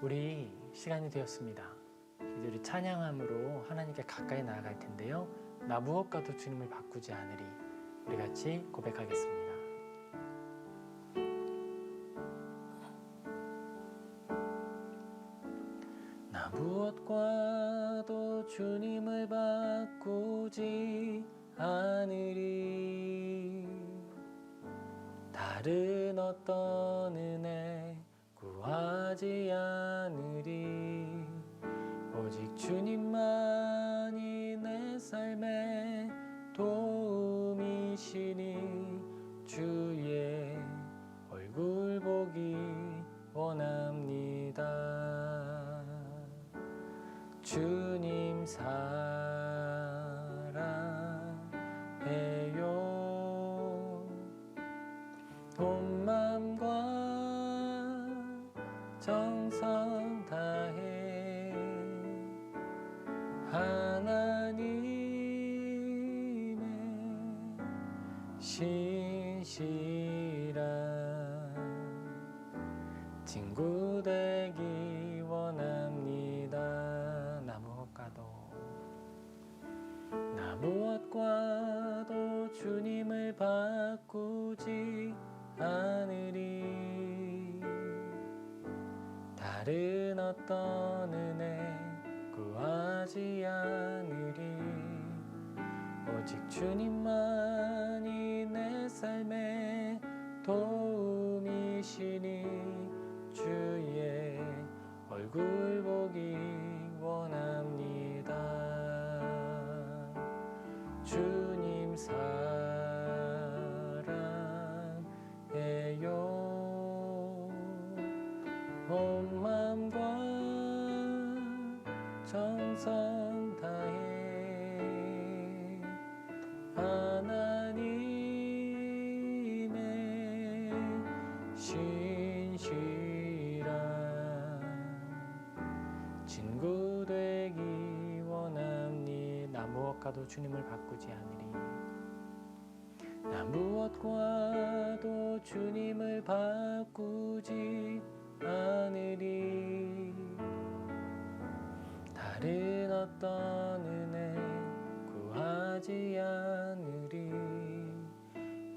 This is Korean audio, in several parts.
우리 시간이 되었습니다. 이제 우리 찬양함으로 하나님께 가까이 나아갈 텐데요. 나 무엇과도 주님을 바꾸지 않으리. 우리 같이 고백하겠습니다. 나 무엇과도 주님을 바꾸지 않으리. 다른 어떤 은혜 구하지 않으리. 오직 주님만이 내 삶의 도움이시니 주의 얼굴 보기 원합니다. 주님 사랑해요. 온 맘과 정성 다해 하나님의 신실한 친구 되기 원합니다. 나 무엇과도 주님을 바꾸지 않으리. 다른 어떤 은혜 구하지 않으리. 오직 주님만이 내 삶의 도움이시니 주의 얼굴 보기 원합니다. 주님 사랑해요. 온 맘과 정성 다해 하나님의 신실한 친구 되기 원합니다. 나 무엇과도 주님을 바꾸지 않으리. 나 무엇과도 주님을 바꾸지 않으리. 다른 어떤 은혜 구하지 않으리.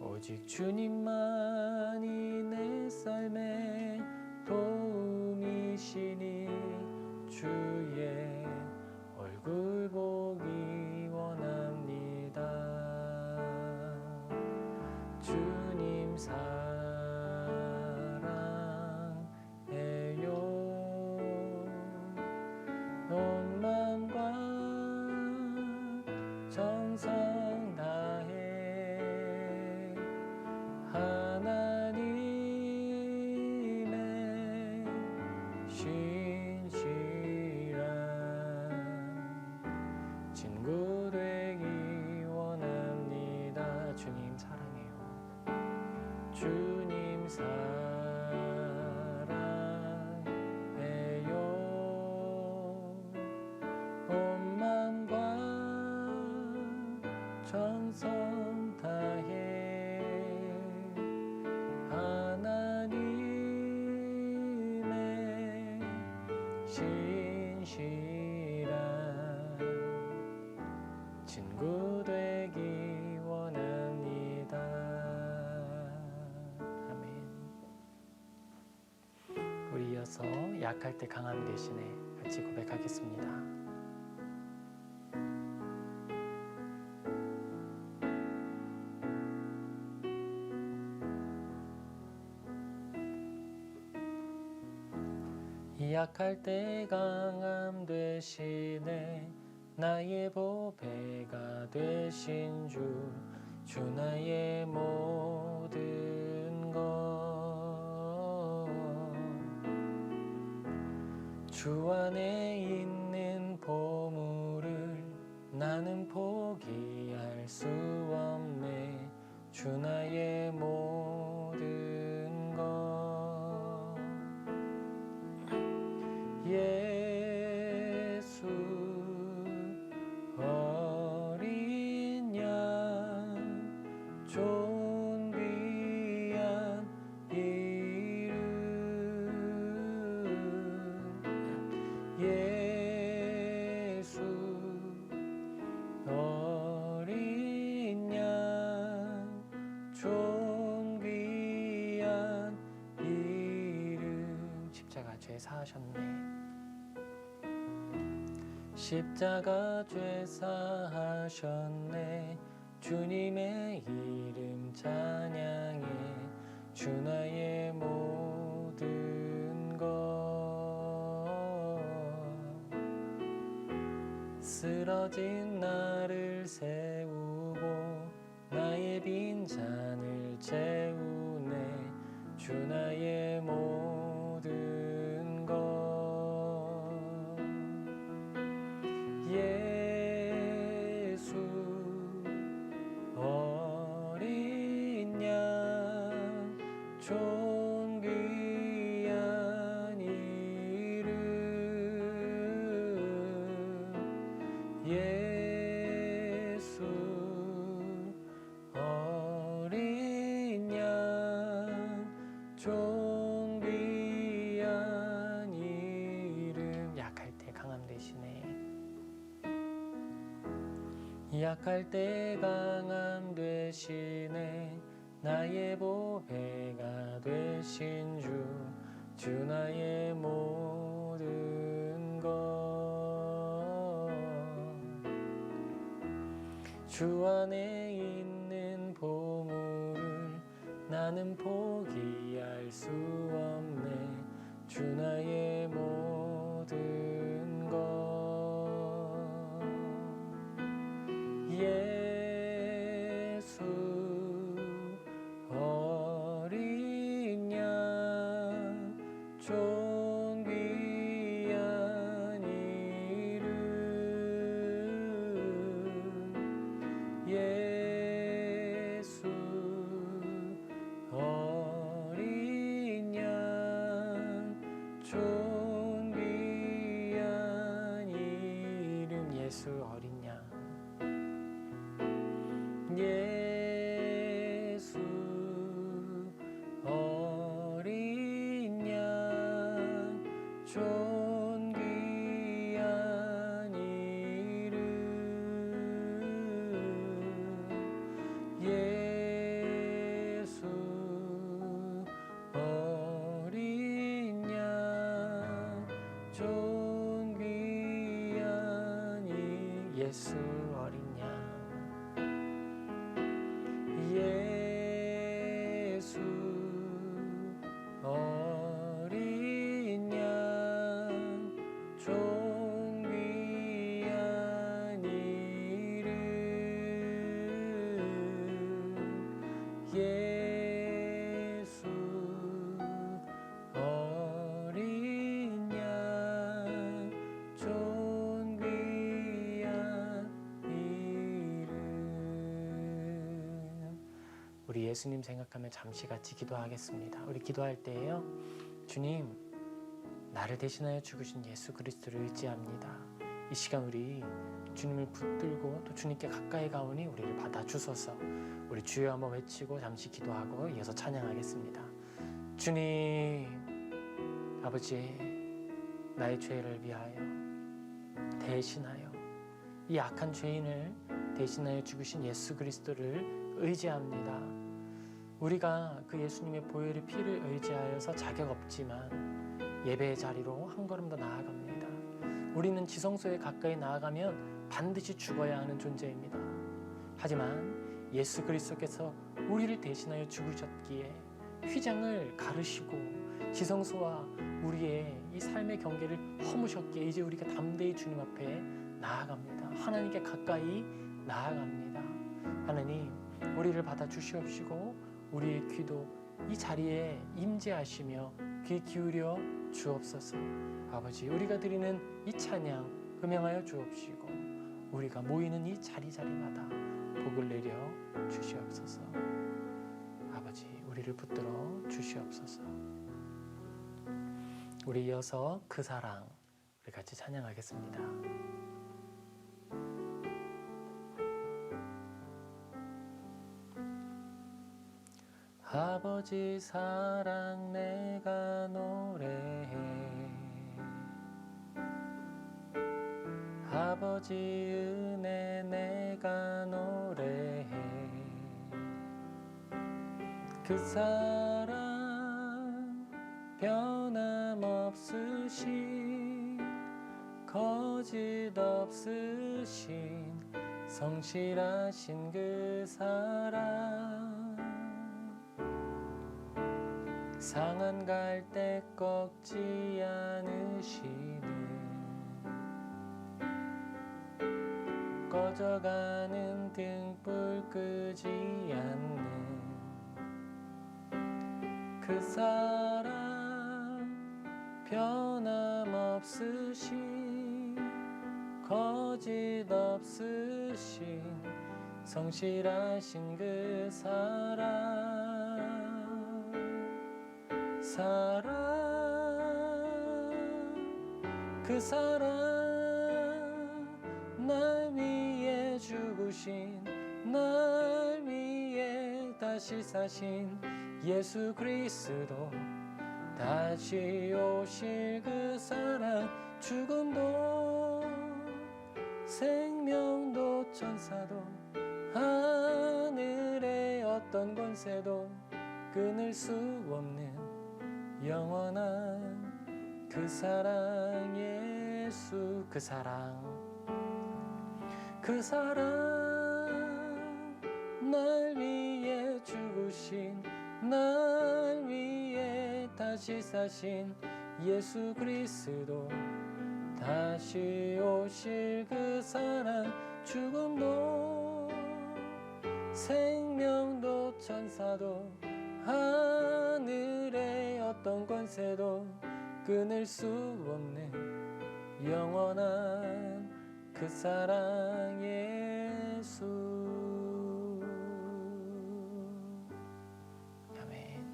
오직 주님만이 내 삶의 도움이시니 주의 얼굴 보기 원합니다. 주님 사랑해요. 온 맘과 정성 다해 하나님의 신실한 친구 되기 원합니다. 주님 사랑해요. 주님 사랑해요. 온 맘과 정성 다해 하나님의 신실한 친구 되기 원합니다. 아멘. 우리 이어서 약할 때 강함 대신에 같이 고백하겠습니다. 약할 때 강함 되시네. 나의 보배가 되신 주 나의 모든 것. 주 안에 있는 보물을 나는 포기할 수 없네. 주 나의 모든 것. 예수 어린 양 존귀한 이름 사하셨네. 십자가 죄 사하셨네. 주님의 이름 찬양해. 주 나의 모든 것. 쓰러진 나를 세우고 나의 빈잔을 채우네. 주 나의 모든 것. 예수 어린 양 존귀한 이름. 예수 어린 양 존귀한 이름. 약할 때 강함 되시네. 약할 때 강함 되시네. 나의 보배가 되신 주 나의 모든 것. 주 안에 있는 보물을 나는 포기할 수 없네. 주 나의 모든 것. 예수 어린 양 존귀한 이름. 예수 어린 양 존귀한 이름. 예수 어린 양. 예수 어린 양 존귀한 이름. 예수 어린 양 존귀한 예수 어린 양. 예수 어린 양 존귀한 이름. 예수 어린 양 존귀한 이름. 우리 예수님 생각하며 잠시 같이 기도하겠습니다. 우리 기도할 때에요, 주님, 나를 대신하여 죽으신 예수 그리스도를 의지합니다. 이 시간 우리 주님을 붙들고 또 주님께 가까이 가오니 우리를 받아주소서. 우리 주여 한번 외치고 잠시 기도하고 이어서 찬양하겠습니다. 주님, 아버지, 나의 죄를 위하여 대신하여 이 악한 죄인을 대신하여 죽으신 예수 그리스도를 의지합니다. 우리가 그 예수님의 보혈의 피를 의지하여서 자격 없지만 예배의 자리로 한 걸음 더 나아갑니다. 우리는 지성소에 가까이 나아가면 반드시 죽어야 하는 존재입니다. 하지만 예수 그리스도께서 우리를 대신하여 죽으셨기에 휘장을 가르시고 지성소와 우리의 이 삶의 경계를 허무셨기에 이제 우리가 담대히 주님 앞에 나아갑니다. 하나님께 가까이 나아갑니다. 하나님, 우리를 받아주시옵시고 우리의 귀도 이 자리에 임재하시며 귀 기울여 주옵소서. 아버지, 우리가 드리는 이 찬양 음행하여 주옵시고 우리가 모이는 이 자리자리마다 복을 내려 주시옵소서. 아버지, 우리를 붙들어 주시옵소서. 우리 이어서 그 사랑 우리 같이 찬양하겠습니다. 아버지 사랑 내가 노래해. 아버지 은혜 내가 노래해. 그 사랑 변함 변함없으신 거짓 없으신 성실하신 그 사랑 상한 갈 때 꺾지 않으시는 꺼져가는 등불 끄지 않는 그 사랑 변함없으신 거짓 없으신 성실하신 그 그 사랑 날 위해 죽으신 날 위해 다시 사신 예수 그리스도 다시 오실 그 사랑 죽음도 생명도 천사도 하늘의 어떤 권세도 끊을 수 없는 영원한 그 사랑 예수 그 사랑 날 위해 죽으신 날 위해 다시 사신 예수 그리스도 다시 오실 그 사랑 죽음도 생명도 천사도 하늘의 어떤 권세도 끊을 수 없는 영원한 그 사랑 예수. 아멘.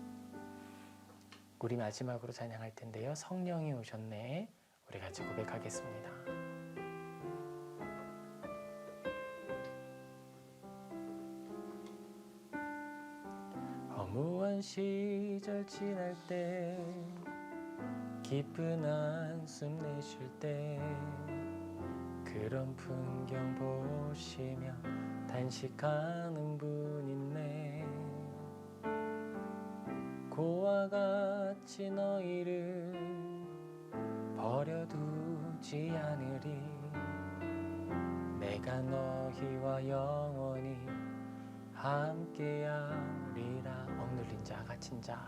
우리 마지막으로 찬양할 텐데요. 성령이 오셨네. 우리 같이 고백하겠습니다. 허무한 시절 지날 때 기쁜 한숨 내쉴 때 그런 풍경 보시며 단식하는 분 있네. 고와 같이 너희를 버려두지 않으리. 내가 너희와 영원히 함께하리라. 억눌린 자 갇힌 자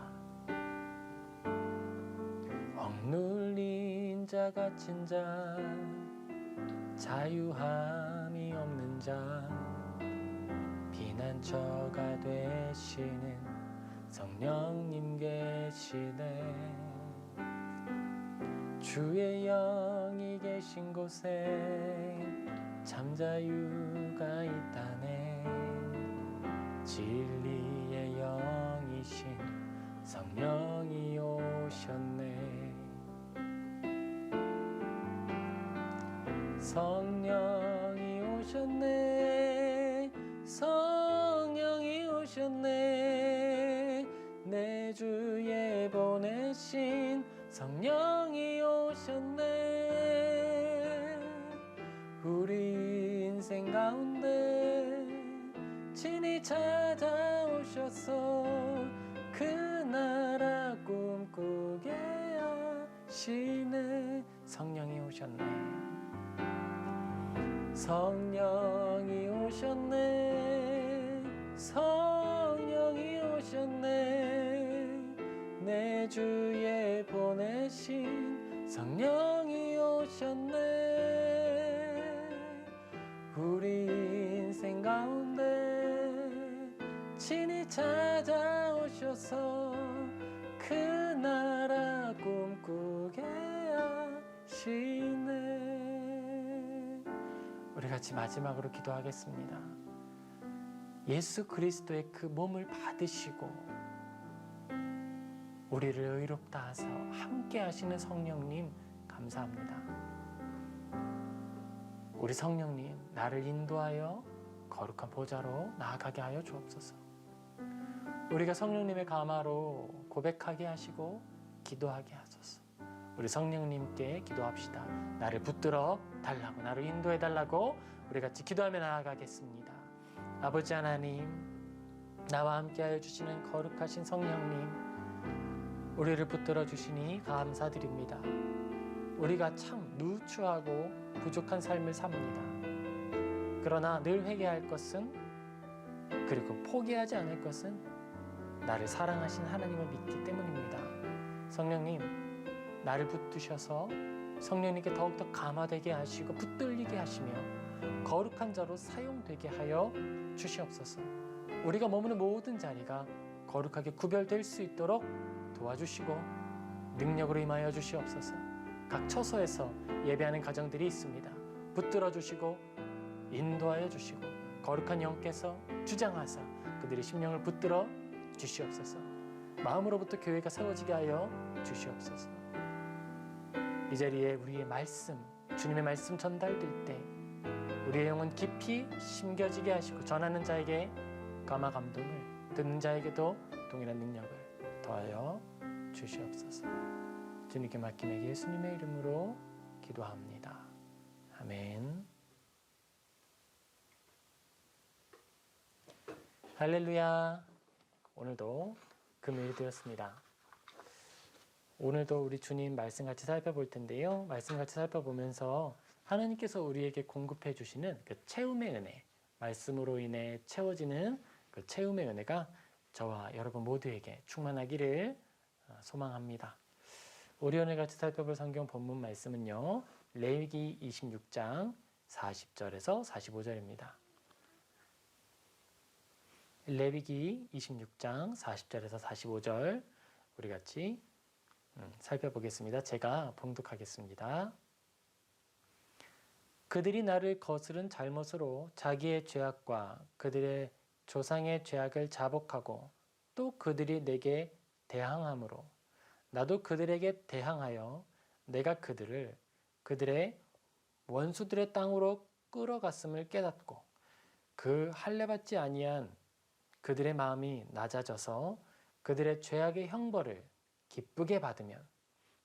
억눌린 자 갇힌 자 자유함이 없는 자 피난처가 되시는 성령님 계시네. 주의 영이 계신 곳에 잠자유가 있다네. 진리의 영이신 성령이 오셨네. 성령이 오셨네. 성령이 오셨네. 내 주에 보내신 성령이 오셨네. 우리 인생 가운데 친히 찾아오셔서 그 나라 꿈꾸게 하시네. 성령이 오셨네. 성령이 오셨네. 성령이 오셨네. 내 주에 보내신 성령이 오셨네. 우리 인생 가운데 친히 찾아오셔서 그 나라 꿈꾸게 하시네. 우리 같이 마지막으로 기도하겠습니다. 예수 그리스도의 그 몸을 받으시고 우리를 의롭다 하사 함께 하시는 성령님 감사합니다. 우리 성령님 나를 인도하여 거룩한 보좌로 나아가게 하여 주옵소서. 우리가 성령님의 감화로 고백하게 하시고 기도하게 하소서. 우리 성령님께 기도합시다. 나를 붙들어 달라고, 나를 인도해 달라고 우리 같이 기도하며 나아가겠습니다. 아버지 하나님, 나와 함께하여 주시는 거룩하신 성령님, 우리를 붙들어 주시니 감사드립니다. 우리가 참 누추하고 부족한 삶을 삽니다. 그러나 늘 회개할 것은, 그리고 포기하지 않을 것은 나를 사랑하신 하나님을 믿기 때문입니다. 성령님, 나를 붙드셔서 성령님께 더욱더 감화되게 하시고 붙들리게 하시며 거룩한 자로 사용되게 하여 주시옵소서. 우리가 머무는 모든 자리가 거룩하게 구별될 수 있도록 도와주시고 능력으로 임하여 주시옵소서. 각 처소에서 예배하는 가정들이 있습니다. 붙들어 주시고 인도하여 주시고 거룩한 영께서 주장하사 그들의 심령을 붙들어 주시옵소서. 마음으로부터 교회가 세워지게 하여 주시옵소서. 이 자리에 우리의 말씀, 주님의 말씀 전달될 때 우리의 영혼 깊이 심겨지게 하시고 전하는 자에게 감화 감동을, 듣는 자에게도 동일한 능력을 더하여 주시옵소서. 주님께 맡기며 예수님의 이름으로 기도합니다. 아멘. 할렐루야. 오늘도 금요일이 되었습니다. 오늘도 우리 주님 말씀 같이 살펴볼 텐데요. 말씀 같이 살펴보면서 하나님께서 우리에게 공급해 주시는 그 채움의 은혜, 말씀으로 인해 채워지는 그 채움의 은혜가 저와 여러분 모두에게 충만하기를 소망합니다. 우리 오늘 같이 살펴볼 성경 본문 말씀은요, 레위기 26장 40절에서 45절입니다. 레위기 26장 40절에서 45절 우리 같이 살펴보겠습니다. 제가 봉독하겠습니다. 그들이 나를 거스른 잘못으로 자기의 죄악과 그들의 조상의 죄악을 자복하고 또 그들이 내게 대항함으로 나도 그들에게 대항하여 내가 그들을 그들의 원수들의 땅으로 끌어갔음을 깨닫고 그 할례받지 아니한 그들의 마음이 낮아져서 그들의 죄악의 형벌을 기쁘게 받으면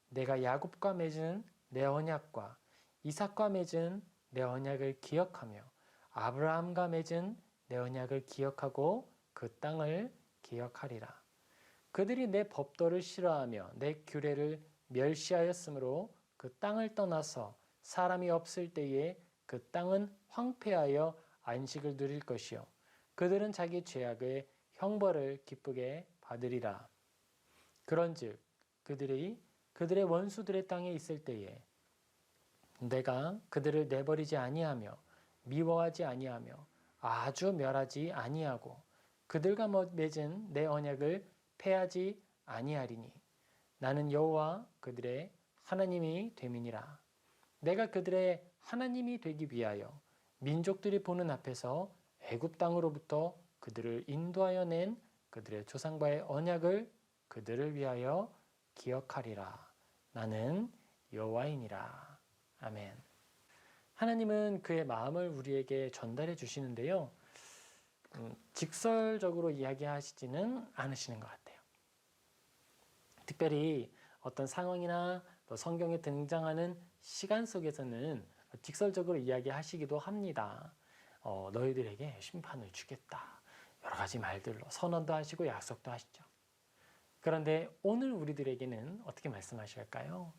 내가 야곱과 맺은 내 언약과 이삭과 맺은 내 언약을 기억하며 아브라함과 맺은 내 언약을 기억하고 그 땅을 기억하리라. 그들이 내 법도를 싫어하며 내 규례를 멸시하였으므로 그 땅을 떠나서 사람이 없을 때에 그 땅은 황폐하여 안식을 누릴 것이요 그들은 자기 죄악의 형벌을 기쁘게 받으리라. 그런즉 그들이 그들의 원수들의 땅에 있을 때에 내가 그들을 내버리지 아니하며 미워하지 아니하며 아주 멸하지 아니하고 그들과 맺은 내 언약을 폐하지 아니하리니 나는 여호와 그들의 하나님이 됨이니라. 내가 그들의 하나님이 되기 위하여 민족들이 보는 앞에서 애굽 땅으로부터 그들을 인도하여 낸 그들의 조상과의 언약을 그들을 위하여 기억하리라. 나는 여호와이니라. 아멘. 하나님은 그의 마음을 우리에게 전달해 주시는데요. 직설적으로 이야기하시지는 않으시는 것 같아요. 특별히 어떤 상황이나 또 성경에 등장하는 시간 속에서는 직설적으로 이야기하시기도 합니다. 너희들에게 심판을 주겠다. 여러 가지 말들로 선언도 하시고 약속도 하시죠. 그런데 오늘 우리들에게는 어떻게 말씀하실까요?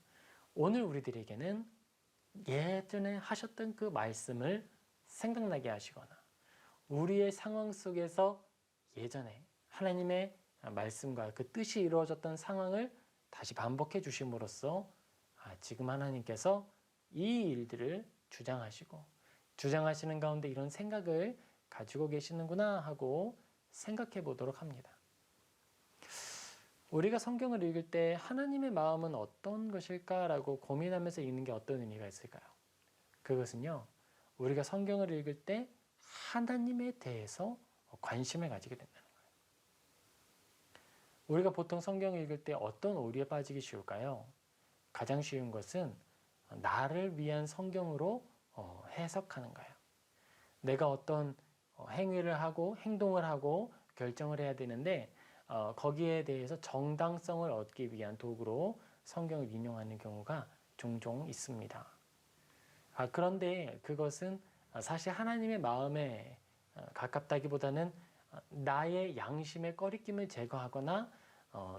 오늘 우리들에게는 예전에 하셨던 그 말씀을 생각나게 하시거나 우리의 상황 속에서 예전에 하나님의 말씀과 그 뜻이 이루어졌던 상황을 다시 반복해 주심으로써 지금 하나님께서 이 일들을 주장하시는 가운데 이런 생각을 가지고 계시는구나 하고 생각해 보도록 합니다. 우리가 성경을 읽을 때 하나님의 마음은 어떤 것일까라고 고민하면서 읽는 게 어떤 의미가 있을까요? 그것은요, 우리가 성경을 읽을 때 하나님에 대해서 관심을 가지게 된다는 거예요. 우리가 보통 성경을 읽을 때 어떤 오류에 빠지기 쉬울까요? 가장 쉬운 것은 나를 위한 성경으로 해석하는 거예요. 내가 어떤 행위를 하고 행동을 하고 결정을 해야 되는데 거기에 대해서 정당성을 얻기 위한 도구로 성경을 인용하는 경우가 종종 있습니다. 그런데 그것은 사실 하나님의 마음에 가깝다기보다는 나의 양심의 꺼리낌을 제거하거나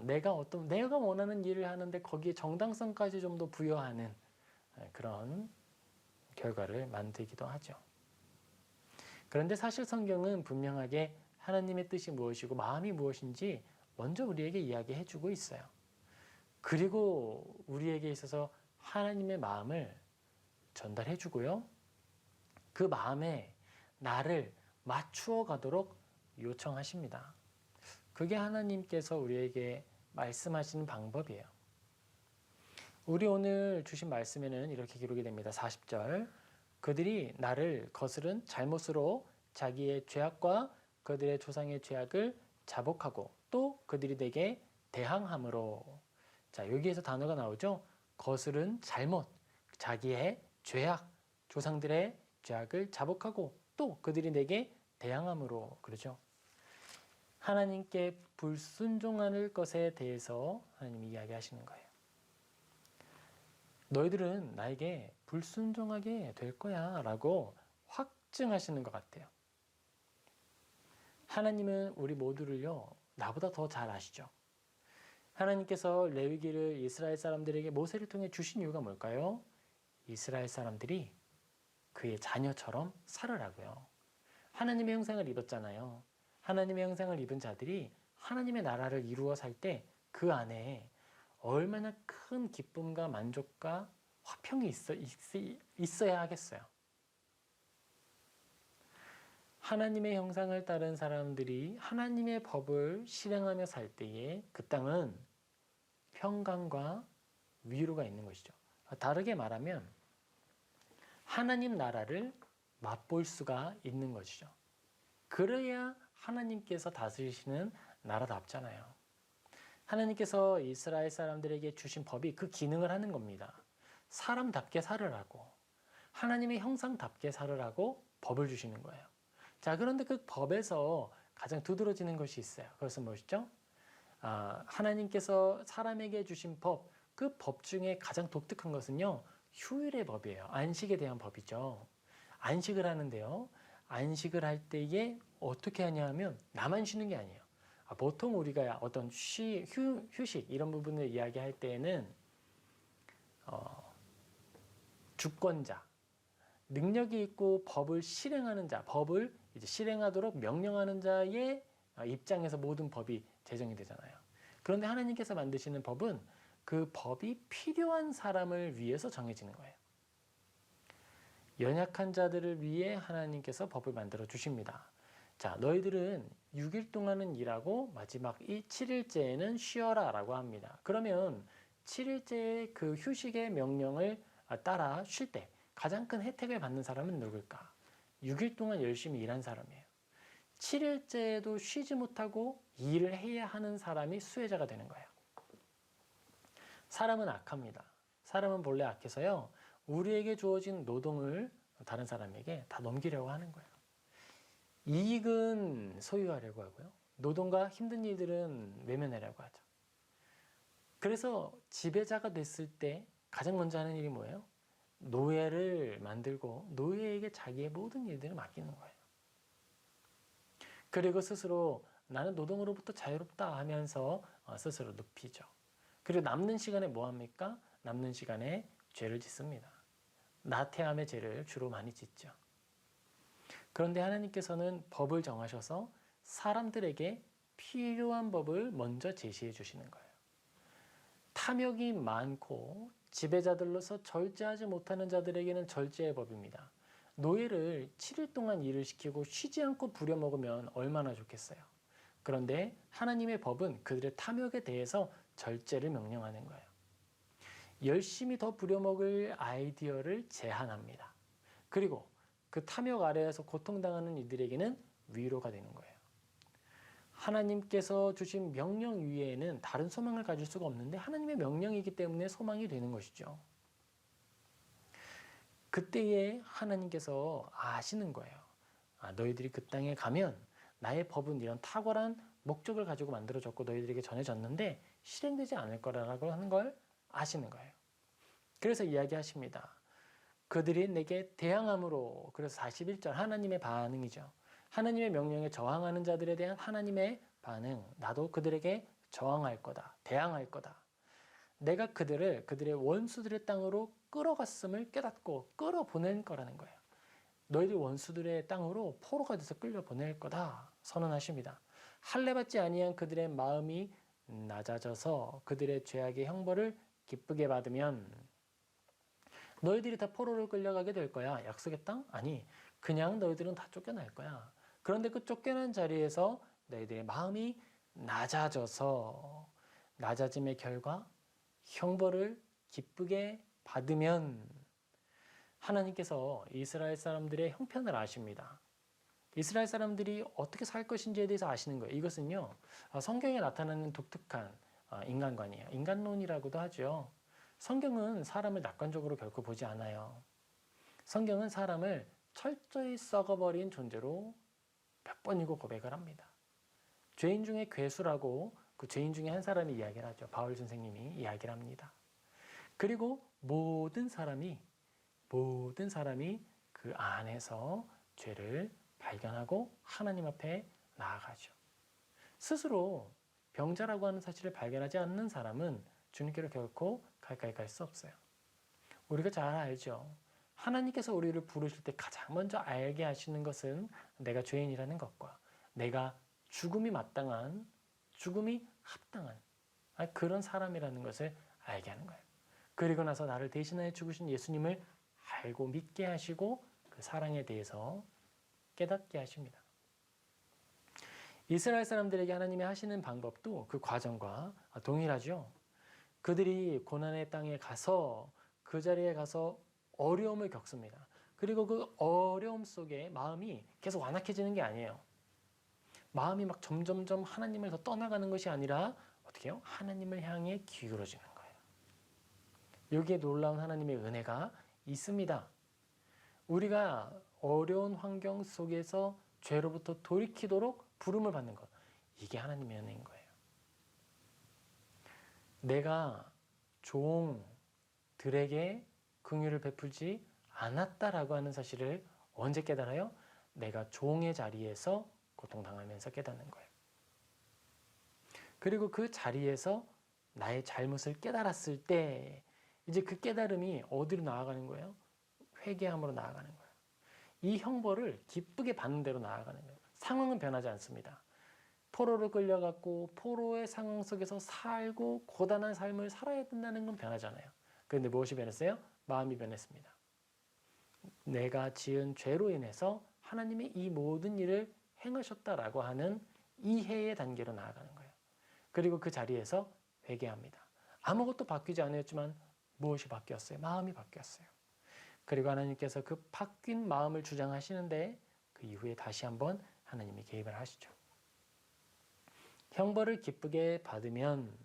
내가 원하는 일을 하는데 거기에 정당성까지 좀 더 부여하는 그런 결과를 만들기도 하죠. 그런데 사실 성경은 분명하게 하나님의 뜻이 무엇이고 마음이 무엇인지 먼저 우리에게 이야기해 주고 있어요. 그리고 우리에게 있어서 하나님의 마음을 전달해 주고요. 그 마음에 나를 맞추어 가도록 요청하십니다. 그게 하나님께서 우리에게 말씀하시는 방법이에요. 우리 오늘 주신 말씀에는 이렇게 기록이 됩니다. 40절. 그들이 나를 거스른 잘못으로 자기의 죄악과 그들의 조상의 죄악을 자복하고 또 그들이 내게 대항함으로. 자, 여기에서 단어가 나오죠. 거스른 잘못, 자기의 죄악, 조상들의 죄악을 자복하고 또 그들이 내게 대항함으로. 그러죠. 하나님께 불순종할 것에 대해서 하나님이 이야기하시는 거예요. 너희들은 나에게 불순종하게 될 거야 라고 확증하시는 것 같아요. 하나님은 우리 모두를요, 나보다 더 잘 아시죠. 하나님께서 레위기를 이스라엘 사람들에게 모세를 통해 주신 이유가 뭘까요? 이스라엘 사람들이 그의 자녀처럼 살으라고요. 하나님의 형상을 입었잖아요. 하나님의 형상을 입은 자들이 하나님의 나라를 이루어 살 때 그 안에 얼마나 큰 기쁨과 만족과 화평이 있어야 하겠어요. 하나님의 형상을 따른 사람들이 하나님의 법을 실행하며 살 때에 그 땅은 평강과 위로가 있는 것이죠. 다르게 말하면 하나님 나라를 맛볼 수가 있는 것이죠. 그래야 하나님께서 다스리시는 나라답잖아요. 하나님께서 이스라엘 사람들에게 주신 법이 그 기능을 하는 겁니다. 사람답게 살으라고, 하나님의 형상답게 살으라고 법을 주시는 거예요. 자, 그런데 그 법에서 가장 두드러지는 것이 있어요. 그것은 무엇이죠? 하나님께서 사람에게 주신 법, 그 법 중에 가장 독특한 것은요, 휴일의 법이에요. 안식에 대한 법이죠. 안식을 하는데요, 안식을 할 때에 어떻게 하냐 하면 나만 쉬는 게 아니에요. 보통 우리가 어떤 휴식 이런 부분을 이야기할 때에는 주권자, 능력이 있고 법을 실행하는 자, 법을 이제 실행하도록 명령하는 자의 입장에서 모든 법이 제정이 되잖아요. 그런데 하나님께서 만드시는 법은 그 법이 필요한 사람을 위해서 정해지는 거예요. 연약한 자들을 위해 하나님께서 법을 만들어 주십니다. 자, 너희들은 6일 동안은 일하고 마지막 이 7일째에는 쉬어라 라고 합니다. 그러면 7일째의 그 휴식의 명령을 따라 쉴 때 가장 큰 혜택을 받는 사람은 누굴까? 6일 동안 열심히 일한 사람이에요. 7일째에도 쉬지 못하고 일을 해야 하는 사람이 수혜자가 되는 거예요. 사람은 악합니다. 사람은 본래 악해서요, 우리에게 주어진 노동을 다른 사람에게 다 넘기려고 하는 거예요. 이익은 소유하려고 하고요. 노동과 힘든 일들은 외면하려고 하죠. 그래서 지배자가 됐을 때 가장 먼저 하는 일이 뭐예요? 노예를 만들고 노예에게 자기의 모든 일들을 맡기는 거예요. 그리고 스스로 나는 노동으로부터 자유롭다 하면서 스스로 눕히죠. 그리고 남는 시간에 뭐 합니까? 남는 시간에 죄를 짓습니다. 나태함의 죄를 주로 많이 짓죠. 그런데 하나님께서는 법을 정하셔서 사람들에게 필요한 법을 먼저 제시해 주시는 거예요. 탐욕이 많고 지배자들로서 절제하지 못하는 자들에게는 절제의 법입니다. 노예를 7일 동안 일을 시키고 쉬지 않고 부려먹으면 얼마나 좋겠어요. 그런데 하나님의 법은 그들의 탐욕에 대해서 절제를 명령하는 거예요. 열심히 더 부려먹을 아이디어를 제한합니다. 그리고 그 탐욕 아래에서 고통당하는 이들에게는 위로가 되는 거예요. 하나님께서 주신 명령 위에는 다른 소망을 가질 수가 없는데 하나님의 명령이기 때문에 소망이 되는 것이죠. 그때에 하나님께서 아시는 거예요. 너희들이 그 땅에 가면 나의 법은 이런 탁월한 목적을 가지고 만들어졌고 너희들에게 전해졌는데 실행되지 않을 거라고 하는 걸 아시는 거예요. 그래서 이야기하십니다. 그들이 내게 대항함으로. 그래서 41절 하나님의 반응이죠. 하나님의 명령에 저항하는 자들에 대한 하나님의 반응. 나도 그들에게 저항할 거다. 대항할 거다. 내가 그들의 원수들의 땅으로 끌어갔음을 깨닫고 끌어보낼 거라는 거예요. 너희들 원수들의 땅으로 포로가 돼서 끌려보낼 거다 선언하십니다. 할례받지 아니한 그들의 마음이 낮아져서 그들의 죄악의 형벌을 기쁘게 받으면 너희들이 다 포로로 끌려가게 될 거야. 약속의 땅? 아니, 그냥 너희들은 다 쫓겨날 거야. 그런데 그 쫓겨난 자리에서 너희들의 마음이 낮아짐의 결과 형벌을 기쁘게 받으면 하나님께서 이스라엘 사람들의 형편을 아십니다. 이스라엘 사람들이 어떻게 살 것인지에 대해서 아시는 거예요. 이것은요, 성경에 나타나는 독특한 인간관이에요. 인간론이라고도 하죠. 성경은 사람을 낙관적으로 결코 보지 않아요. 성경은 사람을 철저히 썩어버린 존재로 몇 번이고 고백을 합니다. 죄인 중에 괴수라고 그 죄인 중에 한 사람이 이야기를 하죠. 바울 선생님이 이야기를 합니다. 그리고 모든 사람이 그 안에서 죄를 발견하고 하나님 앞에 나아가죠. 스스로 병자라고 하는 사실을 발견하지 않는 사람은 주님께로 결코 가까이 갈 수 없어요. 우리가 잘 알죠. 하나님께서 우리를 부르실 때 가장 먼저 알게 하시는 것은 내가 죄인이라는 것과 내가 죽음이 합당한 그런 사람이라는 것을 알게 하는 거예요. 그리고 나서 나를 대신하여 죽으신 예수님을 알고 믿게 하시고 그 사랑에 대해서 깨닫게 하십니다. 이스라엘 사람들에게 하나님이 하시는 방법도 그 과정과 동일하죠. 그들이 고난의 땅에 가서 그 자리에 가서 어려움을 겪습니다. 그리고 그 어려움 속에 마음이 계속 완악해지는 게 아니에요. 마음이 막 점점점 하나님을 더 떠나가는 것이 아니라 어떻게 해요? 하나님을 향해 기울어지는 거예요. 여기에 놀라운 하나님의 은혜가 있습니다. 우리가 어려운 환경 속에서 죄로부터 돌이키도록 부름을 받는 것. 이게 하나님의 은혜인 거예요. 내가 종들에게 긍휼을 베풀지 않았다라고 하는 사실을 언제 깨달아요? 내가 종의 자리에서 고통당하면서 깨닫는 거예요. 그리고 그 자리에서 나의 잘못을 깨달았을 때 이제 그 깨달음이 어디로 나아가는 거예요? 회개함으로 나아가는 거예요. 이 형벌을 기쁘게 받는 대로 나아가는 거예요. 상황은 변하지 않습니다. 포로로 끌려갔고 포로의 상황 속에서 살고 고단한 삶을 살아야 된다는 건 변하잖아요. 그런데 무엇이 변했어요? 마음이 변했습니다. 내가 지은 죄로 인해서 하나님이 이 모든 일을 행하셨다라고 하는 이해의 단계로 나아가는 거예요. 그리고 그 자리에서 회개합니다. 아무것도 바뀌지 않았지만 무엇이 바뀌었어요? 마음이 바뀌었어요. 그리고 하나님께서 그 바뀐 마음을 주장하시는데 그 이후에 다시 한번 하나님이 개입을 하시죠. 형벌을 기쁘게 받으면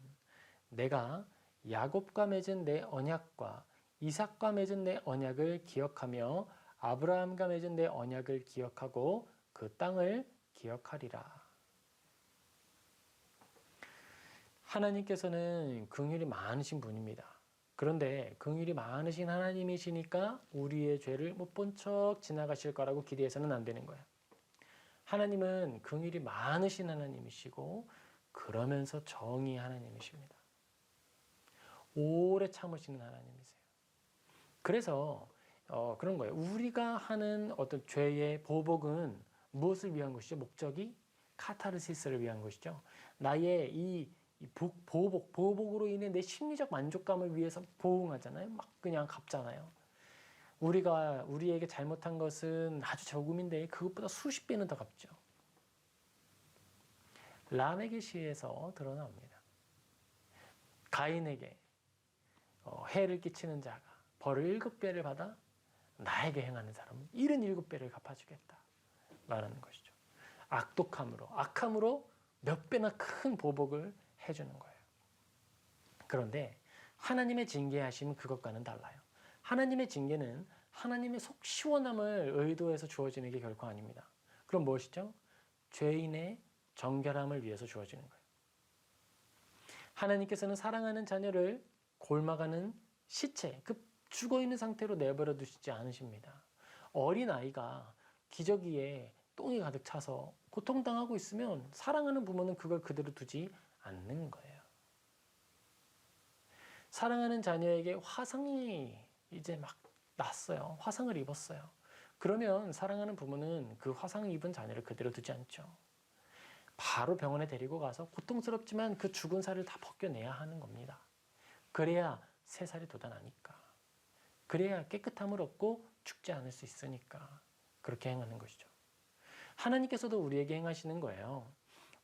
내가 야곱과 맺은 내 언약과 이삭과 맺은 내 언약을 기억하며 아브라함과 맺은 내 언약을 기억하고 그 땅을 기억하리라. 하나님께서는 긍휼이 많으신 분입니다. 그런데 긍휼이 많으신 하나님이시니까 우리의 죄를 못 본 척 지나가실 거라고 기대해서는 안 되는 거예요. 하나님은 긍휼이 많으신 하나님이시고 그러면서 정의의 하나님이십니다. 오래 참으시는 하나님이세요. 그래서 그런 거예요. 우리가 하는 어떤 죄의 보복은 무엇을 위한 것이죠? 목적이 카타르시스를 위한 것이죠. 나의 이 보복으로 인해 내 심리적 만족감을 위해서 보응하잖아요. 막 그냥 갚잖아요. 우리에게 잘못한 것은 아주 조금인데 그것보다 수십 배는 더 갚죠. 람에게 시에서 드러납니다. 가인에게 해를 끼치는 자가 벌을 7배를 받아 나에게 행하는 사람은 77배를 갚아주겠다 말하는 것이죠. 악함으로 몇 배나 큰 보복을 해주는 거예요. 그런데 하나님의 징계하심 그것과는 달라요. 하나님의 징계는 하나님의 속 시원함을 의도해서 주어지는 게 결코 아닙니다. 그럼 무엇이죠? 죄인의 정결함을 위해서 주어지는 거예요. 하나님께서는 사랑하는 자녀를 골마가는 시체, 그 죽어있는 상태로 내버려 두시지 않으십니다. 어린아이가 기저귀에 똥이 가득 차서 고통당하고 있으면 사랑하는 부모는 그걸 그대로 두지 않는 거예요. 사랑하는 자녀에게 화상이 이제 막 났어요. 화상을 입었어요. 그러면 사랑하는 부모는 그 화상 입은 자녀를 그대로 두지 않죠. 바로 병원에 데리고 가서 고통스럽지만 그 죽은 살을 다 벗겨내야 하는 겁니다. 그래야 새 살이 돋아나니까. 그래야 깨끗함을 얻고 죽지 않을 수 있으니까 그렇게 행하는 것이죠. 하나님께서도 우리에게 행하시는 거예요.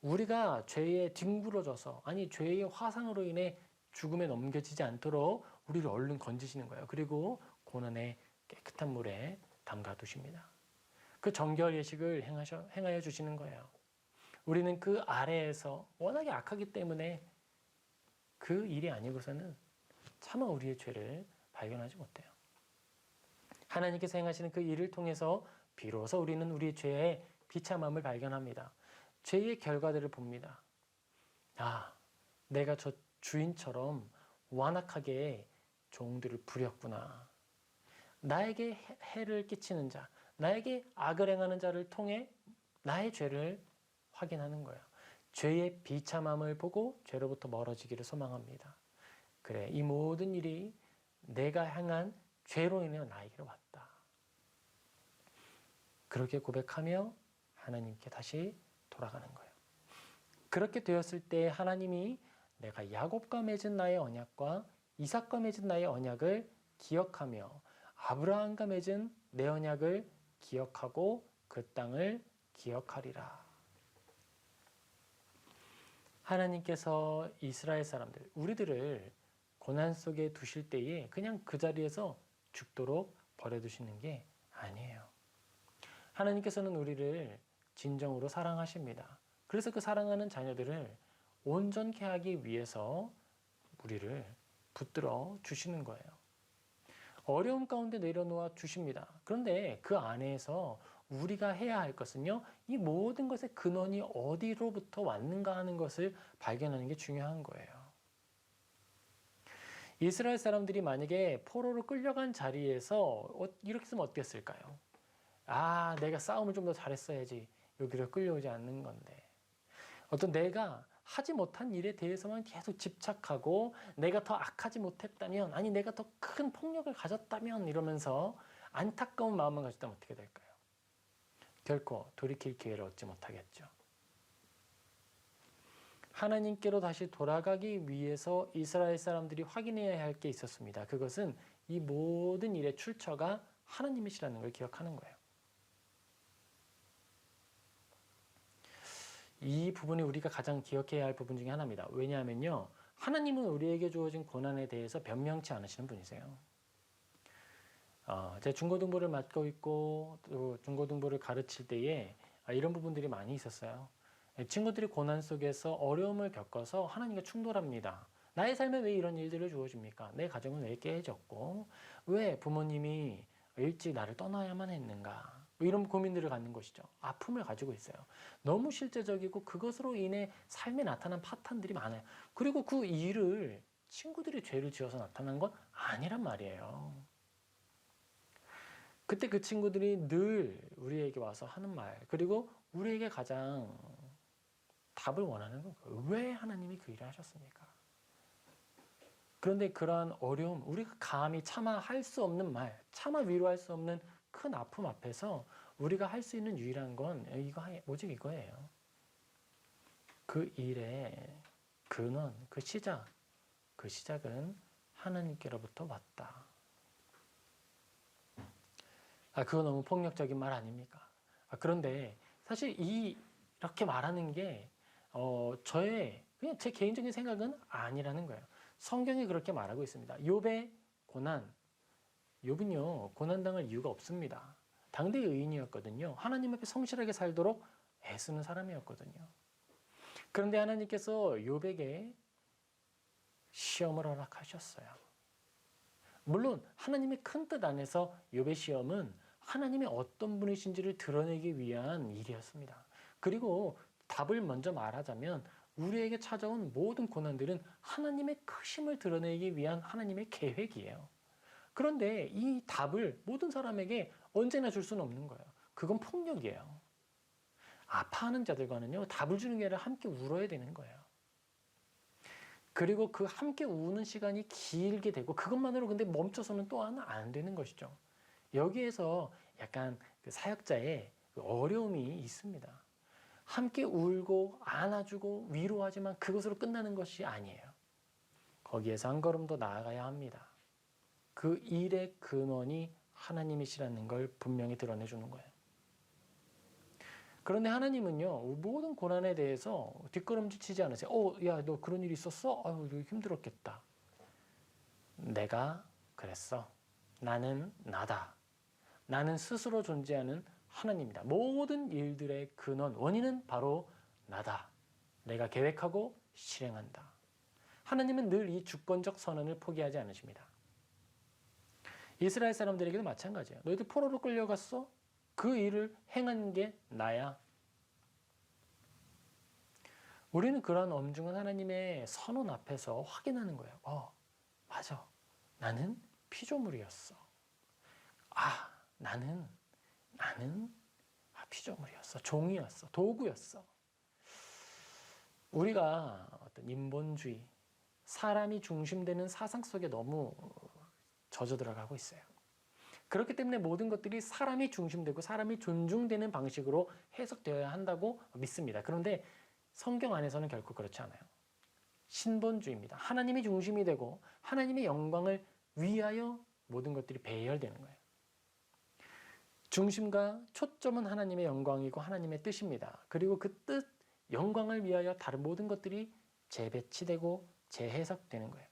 우리가 죄에 뒹굴어져서 아니 죄의 화상으로 인해 죽음에 넘겨지지 않도록 우리를 얼른 건지시는 거예요. 그리고 고난의 깨끗한 물에 담가 두십니다. 그 정결 예식을 행하여 주시는 거예요. 우리는 그 아래에서 워낙에 악하기 때문에 그 일이 아니고서는 차마 우리의 죄를 발견하지 못해요. 하나님께서 행하시는 그 일을 통해서 비로소 우리는 우리의 죄의 비참함을 발견합니다. 죄의 결과들을 봅니다. 아, 내가 저 주인처럼 완악하게 종들을 부렸구나. 나에게 해를 끼치는 자, 나에게 악을 행하는 자를 통해 나의 죄를 확인하는 거예요. 죄의 비참함을 보고 죄로부터 멀어지기를 소망합니다. 그래, 이 모든 일이 내가 행한 죄로 인해 나에게로 왔다. 그렇게 고백하며 하나님께 다시 돌아가는 거예요. 그렇게 되었을 때 하나님이 내가 야곱과 맺은 나의 언약과 이삭과 맺은 나의 언약을 기억하며 아브라함과 맺은 내 언약을 기억하고 그 땅을 기억하리라. 하나님께서 이스라엘 사람들, 우리들을 고난 속에 두실 때에 그냥 그 자리에서 죽도록 버려두시는 게 아니에요. 하나님께서는 우리를 진정으로 사랑하십니다. 그래서 그 사랑하는 자녀들을 온전케 하기 위해서 우리를 붙들어 주시는 거예요. 어려움 가운데 내려놓아 주십니다. 그런데 그 안에서 우리가 해야 할 것은요, 이 모든 것의 근원이 어디로부터 왔는가 하는 것을 발견하는 게 중요한 거예요. 이스라엘 사람들이 만약에 포로로 끌려간 자리에서 이렇게 쓰면 어땠을까요? 아, 내가 싸움을 좀 더 잘했어야지 여기로 끌려오지 않는 건데. 어떤 내가 하지 못한 일에 대해서만 계속 집착하고 내가 더 악하지 못했다면, 아니 내가 더 큰 폭력을 가졌다면 이러면서 안타까운 마음을 가졌다면 어떻게 될까요? 결코 돌이킬 기회를 얻지 못하겠죠. 하나님께로 다시 돌아가기 위해서 이스라엘 사람들이 확인해야 할 게 있었습니다. 그것은 이 모든 일의 출처가 하나님이시라는 걸 기억하는 거예요. 이 부분이 우리가 가장 기억해야 할 부분 중에 하나입니다. 왜냐하면요, 하나님은 우리에게 주어진 고난에 대해서 변명치 않으시는 분이세요. 제가 중고등부를 맡고 있고 또 중고등부를 가르칠 때에 이런 부분들이 많이 있었어요. 친구들이 고난 속에서 어려움을 겪어서 하나님과 충돌합니다. 나의 삶에 왜 이런 일들을 주어집니까? 내 가정은 왜 깨졌고 왜 부모님이 일찍 나를 떠나야만 했는가? 이런 고민들을 갖는 것이죠. 아픔을 가지고 있어요. 너무 실제적이고 그것으로 인해 삶에 나타난 파탄들이 많아요. 그리고 그 일을 친구들이 죄를 지어서 나타난 건 아니란 말이에요. 그때 그 친구들이 늘 우리에게 와서 하는 말, 그리고 우리에게 가장 답을 원하는 건 왜 하나님이 그 일을 하셨습니까? 그런데 그러한 어려움, 우리가 감히 차마 할 수 없는 말, 차마 위로할 수 없는 큰 아픔 앞에서 우리가 할 수 있는 유일한 건 오직 이거예요. 그 일의 근원, 그 시작은 하나님께로부터 왔다. 그거 너무 폭력적인 말 아닙니까? 그런데 사실 이렇게 말하는 게 그냥 제 개인적인 생각은 아니라는 거예요. 성경이 그렇게 말하고 있습니다. 욥의 고난, 욥은요 고난당할 이유가 없습니다. 당대의 의인이었거든요. 하나님 앞에 성실하게 살도록 애쓰는 사람이었거든요. 그런데 하나님께서 욥에게 시험을 허락하셨어요. 물론 하나님의 큰 뜻 안에서 욥의 시험은 하나님이 어떤 분이신지를 드러내기 위한 일이었습니다. 그리고 답을 먼저 말하자면 우리에게 찾아온 모든 고난들은 하나님의 크심을 드러내기 위한 하나님의 계획이에요. 그런데 이 답을 모든 사람에게 언제나 줄 수는 없는 거예요. 그건 폭력이에요. 아파하는 자들과는요, 답을 주는 게 아니라 함께 울어야 되는 거예요. 그리고 그 함께 우는 시간이 길게 되고 그것만으로 근데 멈춰서는 또한 안 되는 것이죠. 여기에서 약간 그 사역자의 어려움이 있습니다. 함께 울고 안아주고 위로하지만 그것으로 끝나는 것이 아니에요. 거기에서 한 걸음 더 나아가야 합니다. 그 일의 근원이 하나님이시라는 걸 분명히 드러내주는 거예요. 그런데 하나님은요, 모든 고난에 대해서 뒷걸음질 치지 않으세요. 야, 너 그런 일이 있었어? 아유, 힘들었겠다. 내가 그랬어. 나는 나다. 나는 스스로 존재하는 하나님이다. 모든 일들의 근원, 원인은 바로 나다. 내가 계획하고 실행한다. 하나님은 늘 이 주권적 선언을 포기하지 않으십니다. 이스라엘 사람들에게도 마찬가지예요. 너희들 포로로 끌려갔어? 그 일을 행한 게 나야. 우리는 그런 엄중한 하나님의 선언 앞에서 확인하는 거예요. 맞아. 나는 피조물이었어. 나는 피조물이었어. 종이었어. 도구였어. 우리가 어떤 인본주의, 사람이 중심되는 사상 속에 너무 젖어 들어가고 있어요. 그렇기 때문에 모든 것들이 사람이 중심되고 사람이 존중되는 방식으로 해석되어야 한다고 믿습니다. 그런데 성경 안에서는 결코 그렇지 않아요. 신본주의입니다. 하나님이 중심이 되고 하나님의 영광을 위하여 모든 것들이 배열되는 거예요. 중심과 초점은 하나님의 영광이고 하나님의 뜻입니다. 그리고 그 뜻, 영광을 위하여 다른 모든 것들이 재배치되고 재해석되는 거예요.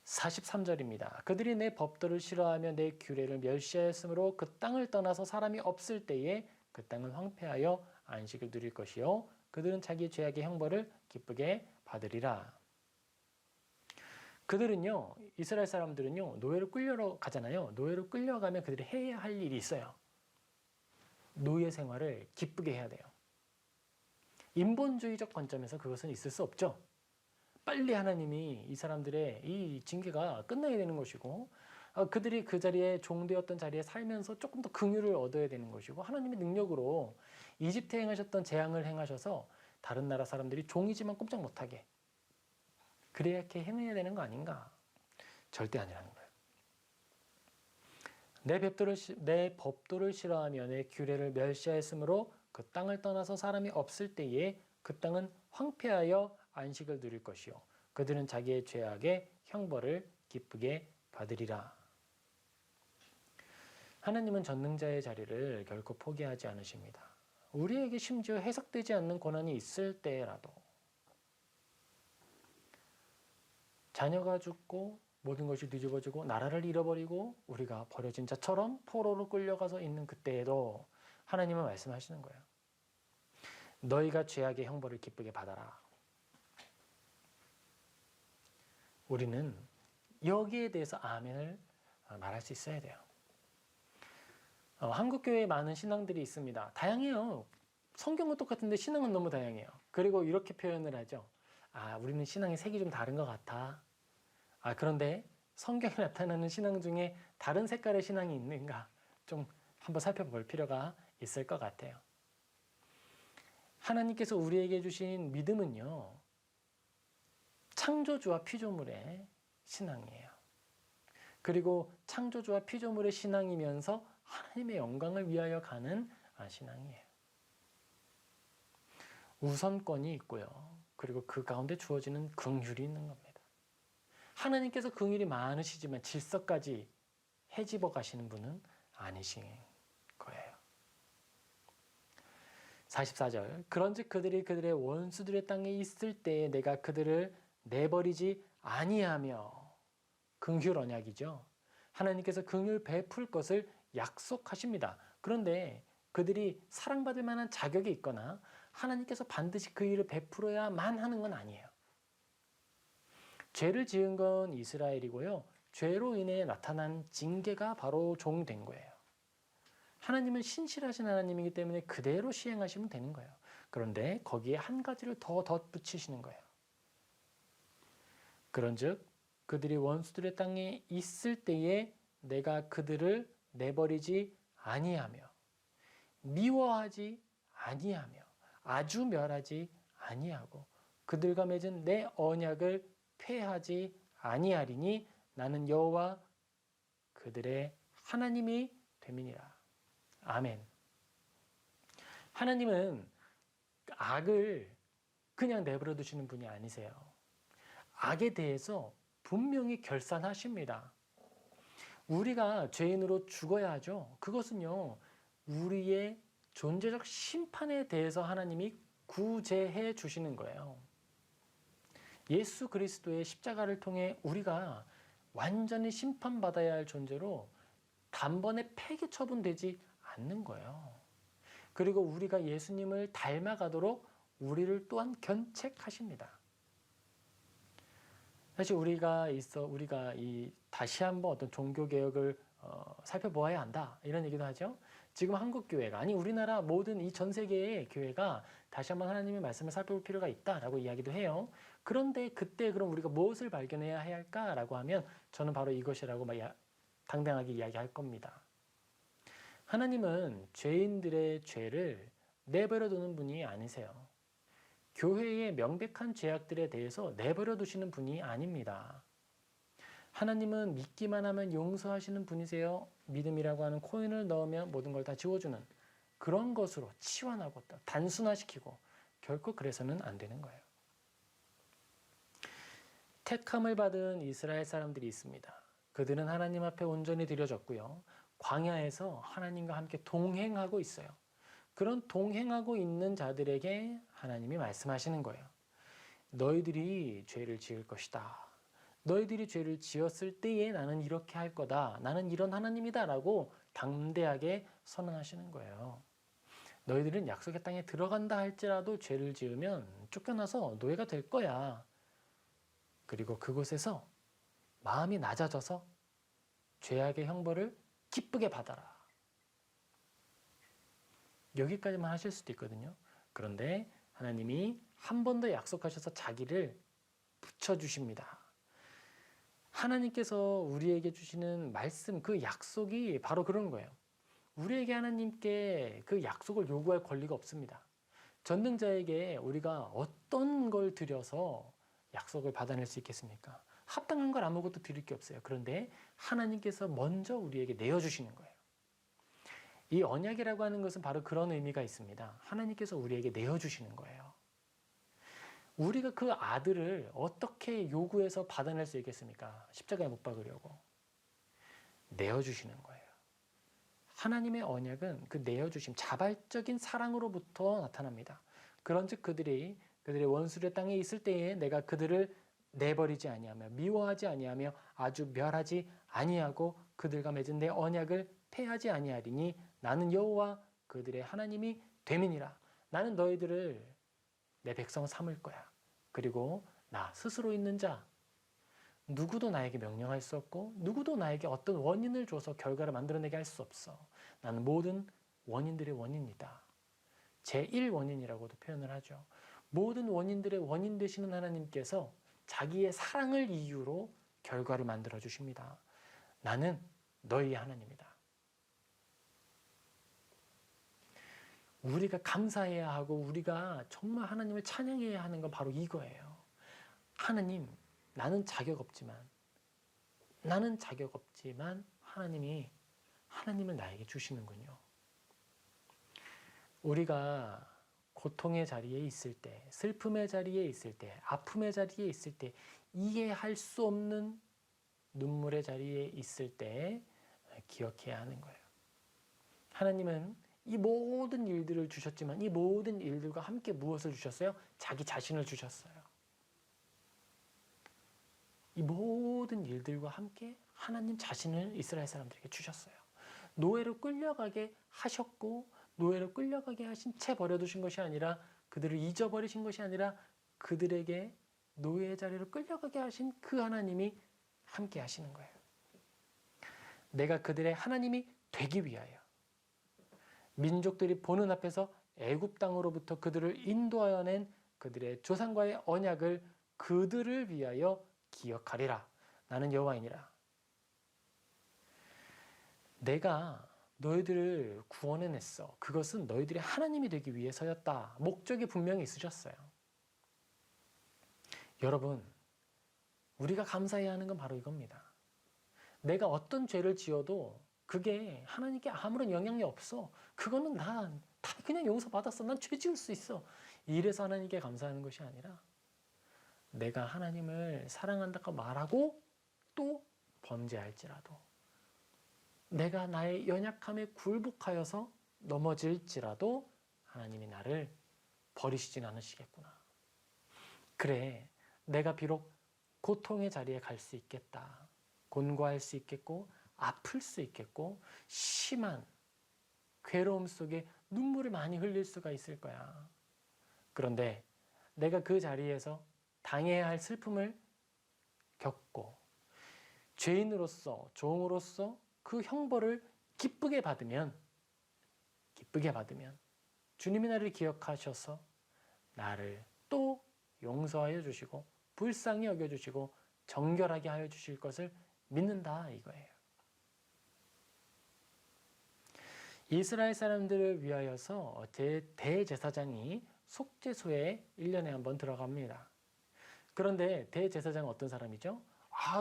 43절입니다. 그들이 내 법도를 싫어하며 내 규례를 멸시하였으므로 그 땅을 떠나서 사람이 없을 때에 그 땅을 황폐하여 안식을 누릴 것이요 그들은 자기 죄악의 형벌을 기쁘게 받으리라. 그들은요, 이스라엘 사람들은요, 노예로 끌려 가잖아요. 노예로 끌려가면 그들이 해야 할 일이 있어요. 노예 생활을 기쁘게 해야 돼요. 인본주의적 관점에서 그것은 있을 수 없죠. 빨리 하나님이 이 사람들의 이 징계가 끝나야 되는 것이고 그들이 그 자리에 종되었던 자리에 살면서 조금 더 긍휼을 얻어야 되는 것이고 하나님의 능력으로 이집트에 행하셨던 재앙을 행하셔서 다른 나라 사람들이 종이지만 꼼짝 못하게 그렇게 해내야 되는 거 아닌가? 절대 아니라는 거예요. 내 법도를 싫어하며 내 규례를 멸시하였으므로 그 땅을 떠나서 사람이 없을 때에 그 땅은 황폐하여 안식을 누릴 것이요 그들은 자기의 죄악의 형벌을 기쁘게 받으리라. 하나님은 전능자의 자리를 결코 포기하지 않으십니다. 우리에게 심지어 해석되지 않는 고난이 있을 때라도 자녀가 죽고 모든 것이 뒤집어지고 나라를 잃어버리고 우리가 버려진 자처럼 포로로 끌려가서 있는 그때에도 하나님은 말씀하시는 거예요. 너희가 죄악의 형벌을 기쁘게 받아라. 우리는 여기에 대해서 아멘을 말할 수 있어야 돼요. 한국교회에 많은 신앙들이 있습니다. 다양해요. 성경은 똑같은데 신앙은 너무 다양해요. 그리고 이렇게 표현을 하죠. 우리는 신앙의 색이 좀 다른 것 같아. 그런데 성경에 나타나는 신앙 중에 다른 색깔의 신앙이 있는가 좀 한번 살펴볼 필요가 있을 것 같아요. 하나님께서 우리에게 주신 믿음은요. 창조주와 피조물의 신앙이에요. 그리고 창조주와 피조물의 신앙이면서 하나님의 영광을 위하여 가는 신앙이에요. 우선권이 있고요. 그리고 그 가운데 주어지는 긍휼이 있는 겁니다. 하나님께서 긍휼이 많으시지만 질서까지 해집어 가시는 분은 아니신 거예요. 44절 그런즉 그들이 그들의 원수들의 땅에 있을 때에 내가 그들을 내버리지 아니하며 긍휼 언약이죠. 하나님께서 긍휼 베풀 것을 약속하십니다. 그런데 그들이 사랑받을 만한 자격이 있거나 하나님께서 반드시 그 일을 베풀어야만 하는 건 아니에요. 죄를 지은 건 이스라엘이고요. 죄로 인해 나타난 징계가 바로 종된 거예요. 하나님은 신실하신 하나님이기 때문에 그대로 시행하시면 되는 거예요. 그런데 거기에 한 가지를 더 덧붙이시는 거예요. 그런즉 그들이 원수들의 땅에 있을 때에 내가 그들을 내버리지 아니하며 미워하지 아니하며 아주 멸하지 아니하고 그들과 맺은 내 언약을 폐하지 아니하리니 나는 여호와 그들의 하나님이 됨이니라. 아멘. 하나님은 악을 그냥 내버려 두시는 분이 아니세요. 악에 대해서 분명히 결산하십니다. 우리가 죄인으로 죽어야 하죠. 그것은요, 우리의 존재적 심판에 대해서 하나님이 구제해 주시는 거예요. 예수 그리스도의 십자가를 통해 우리가 완전히 심판받아야 할 존재로 단번에 폐기 처분되지 않는 거예요. 그리고 우리가 예수님을 닮아가도록 우리를 또한 견책하십니다. 사실 우리가 다시 한번 어떤 종교 개혁을 살펴보아야 한다 이런 얘기도 하죠. 지금 한국 교회가 아니 우리나라 모든 이 전 세계의 교회가 다시 한번 하나님의 말씀을 살펴볼 필요가 있다라고 이야기도 해요. 그런데 그때 그럼 우리가 무엇을 발견해야 할까라고 하면 저는 바로 이것이라고 당당하게 이야기할 겁니다. 하나님은 죄인들의 죄를 내버려 두는 분이 아니세요. 교회의 명백한 죄악들에 대해서 내버려 두시는 분이 아닙니다. 하나님은 믿기만 하면 용서하시는 분이세요. 믿음이라고 하는 코인을 넣으면 모든 걸 다 지워주는 그런 것으로 치환하고 단순화시키고 결코 그래서는 안 되는 거예요. 택함을 받은 이스라엘 사람들이 있습니다. 그들은 하나님 앞에 온전히 드려졌고요. 광야에서 하나님과 함께 동행하고 있어요. 그런 동행하고 있는 자들에게 하나님이 말씀하시는 거예요. 너희들이 죄를 지을 것이다. 너희들이 죄를 지었을 때에 나는 이렇게 할 거다. 나는 이런 하나님이다 라고 담대하게 선언하시는 거예요. 너희들은 약속의 땅에 들어간다 할지라도 죄를 지으면 쫓겨나서 노예가 될 거야. 그리고 그곳에서 마음이 낮아져서 죄악의 형벌을 기쁘게 받아라. 여기까지만 하실 수도 있거든요. 그런데 하나님이 한 번 더 약속하셔서 자기를 붙여주십니다. 하나님께서 우리에게 주시는 말씀, 그 약속이 바로 그런 거예요. 우리에게 하나님께 그 약속을 요구할 권리가 없습니다. 전능자에게 우리가 어떤 걸 드려서 약속을 받아낼 수 있겠습니까? 합당한 걸 아무것도 드릴 게 없어요. 그런데 하나님께서 먼저 우리에게 내어주시는 거예요. 이 언약이라고 하는 것은 바로 그런 의미가 있습니다. 하나님께서 우리에게 내어주시는 거예요. 우리가 그 아들을 어떻게 요구해서 받아낼 수 있겠습니까? 십자가에 못 박으려고. 내어주시는 거예요. 하나님의 언약은 그 내어주심, 자발적인 사랑으로부터 나타납니다. 그런즉 그들의 원수의 땅에 있을 때에 내가 그들을 내버리지 아니하며 미워하지 아니하며 아주 멸하지 아니하고 그들과 맺은 내 언약을 폐하지 아니하리니 나는 여호와 그들의 하나님이 됨이니라. 나는 너희들을 내 백성 삼을 거야. 그리고 나 스스로 있는 자 누구도 나에게 명령할 수 없고 누구도 나에게 어떤 원인을 줘서 결과를 만들어내게 할 수 없어. 나는 모든 원인들의 원인이다. 제1원인이라고도 표현을 하죠. 모든 원인들의 원인 되시는 하나님께서 자기의 사랑을 이유로 결과를 만들어 주십니다. 나는 너희의 하나님이다. 우리가 감사해야 하고 우리가 정말 하나님을 찬양해야 하는 건 바로 이거예요. 하나님, 나는 자격 없지만 하나님을 나에게 주시는군요. 우리가 고통의 자리에 있을 때, 슬픔의 자리에 있을 때, 아픔의 자리에 있을 때, 이해할 수 없는 눈물의 자리에 있을 때 기억해야 하는 거예요. 하나님은 이 모든 일들을 주셨지만 이 모든 일들과 함께 무엇을 주셨어요? 자기 자신을 주셨어요. 이 모든 일들과 함께 하나님 자신을 이스라엘 사람들에게 주셨어요. 노예로 끌려가게 하셨고 노예로 끌려가게 하신 채 버려두신 것이 아니라 그들을 잊어버리신 것이 아니라 그들에게 노예의 자리로 끌려가게 하신 그 하나님이 함께 하시는 거예요. 내가 그들의 하나님이 되기 위하여 민족들이 보는 앞에서 애굽 땅으로부터 그들을 인도하여 낸 그들의 조상과의 언약을 그들을 위하여 기억하리라. 나는 여호와이니라. 내가 너희들을 구원해냈어. 그것은 너희들이 하나님이 되기 위해서였다. 목적이 분명히 있으셨어요. 여러분, 우리가 감사해야 하는 건 바로 이겁니다. 내가 어떤 죄를 지어도 그게 하나님께 아무런 영향이 없어. 그거는 다 그냥 용서받았어. 난 죄 지을 수 있어. 이래서 하나님께 감사하는 것이 아니라 내가 하나님을 사랑한다고 말하고 또 범죄할지라도 내가 나의 연약함에 굴복하여서 넘어질지라도 하나님이 나를 버리시진 않으시겠구나. 그래, 내가 비록 고통의 자리에 갈 수 있겠다. 곤고할 수 있겠고 아플 수 있겠고 심한 괴로움 속에 눈물을 많이 흘릴 수가 있을 거야. 그런데 내가 그 자리에서 당해야 할 슬픔을 겪고 죄인으로서 종으로서 그 형벌을 기쁘게 받으면 주님이 나를 기억하셔서 나를 또 용서하여 주시고 불쌍히 여겨주시고 정결하게 하여 주실 것을 믿는다 이거예요. 이스라엘 사람들을 위하여서 대제사장이 속죄소에 1년에 한 번 들어갑니다. 그런데 대제사장은 어떤 사람이죠?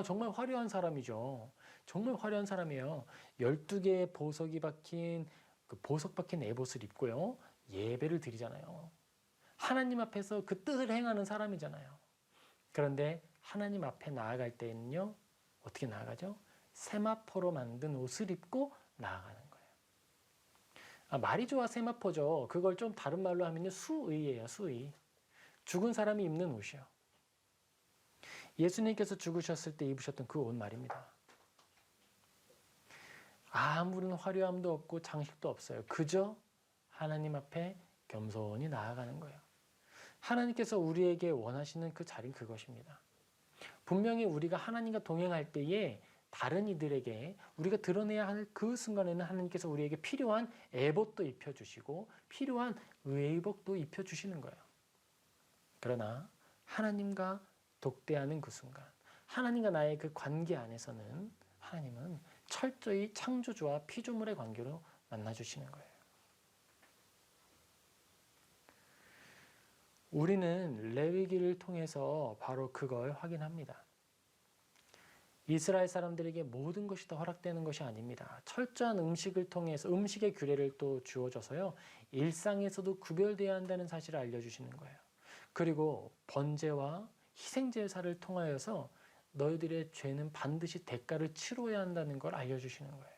정말 화려한 사람이죠. 정말 화려한 사람이에요. 12개의 보석이 박힌 그 보석 박힌 에봇을 입고요. 예배를 드리잖아요. 하나님 앞에서 그 뜻을 행하는 사람이잖아요. 그런데 하나님 앞에 나아갈 때는요. 어떻게 나아가죠? 세마포로 만든 옷을 입고 나아가는 거예요. 말이 좋아 세마포죠. 그걸 좀 다른 말로 하면요. 수의예요. 수의. 죽은 사람이 입는 옷이요. 예수님께서 죽으셨을 때 입으셨던 그 옷 말입니다. 아무런 화려함도 없고 장식도 없어요. 그저 하나님 앞에 겸손히 나아가는 거예요. 하나님께서 우리에게 원하시는 그 자리는 그것입니다. 분명히 우리가 하나님과 동행할 때에 다른 이들에게 우리가 드러내야 할 그 순간에는 하나님께서 우리에게 필요한 에봇도 입혀주시고 필요한 의복도 입혀주시는 거예요. 그러나 하나님과 독대하는 그 순간, 하나님과 나의 그 관계 안에서는 하나님은 철저히 창조주와 피조물의 관계로 만나주시는 거예요. 우리는 레위기를 통해서 바로 그걸 확인합니다. 이스라엘 사람들에게 모든 것이 다 허락되는 것이 아닙니다. 철저한 음식을 통해서 음식의 규례를 또 주어져서요. 일상에서도 구별되어야 한다는 사실을 알려주시는 거예요. 그리고 번제와 희생제사를 통하여서 너희들의 죄는 반드시 대가를 치러야 한다는 걸 알려주시는 거예요.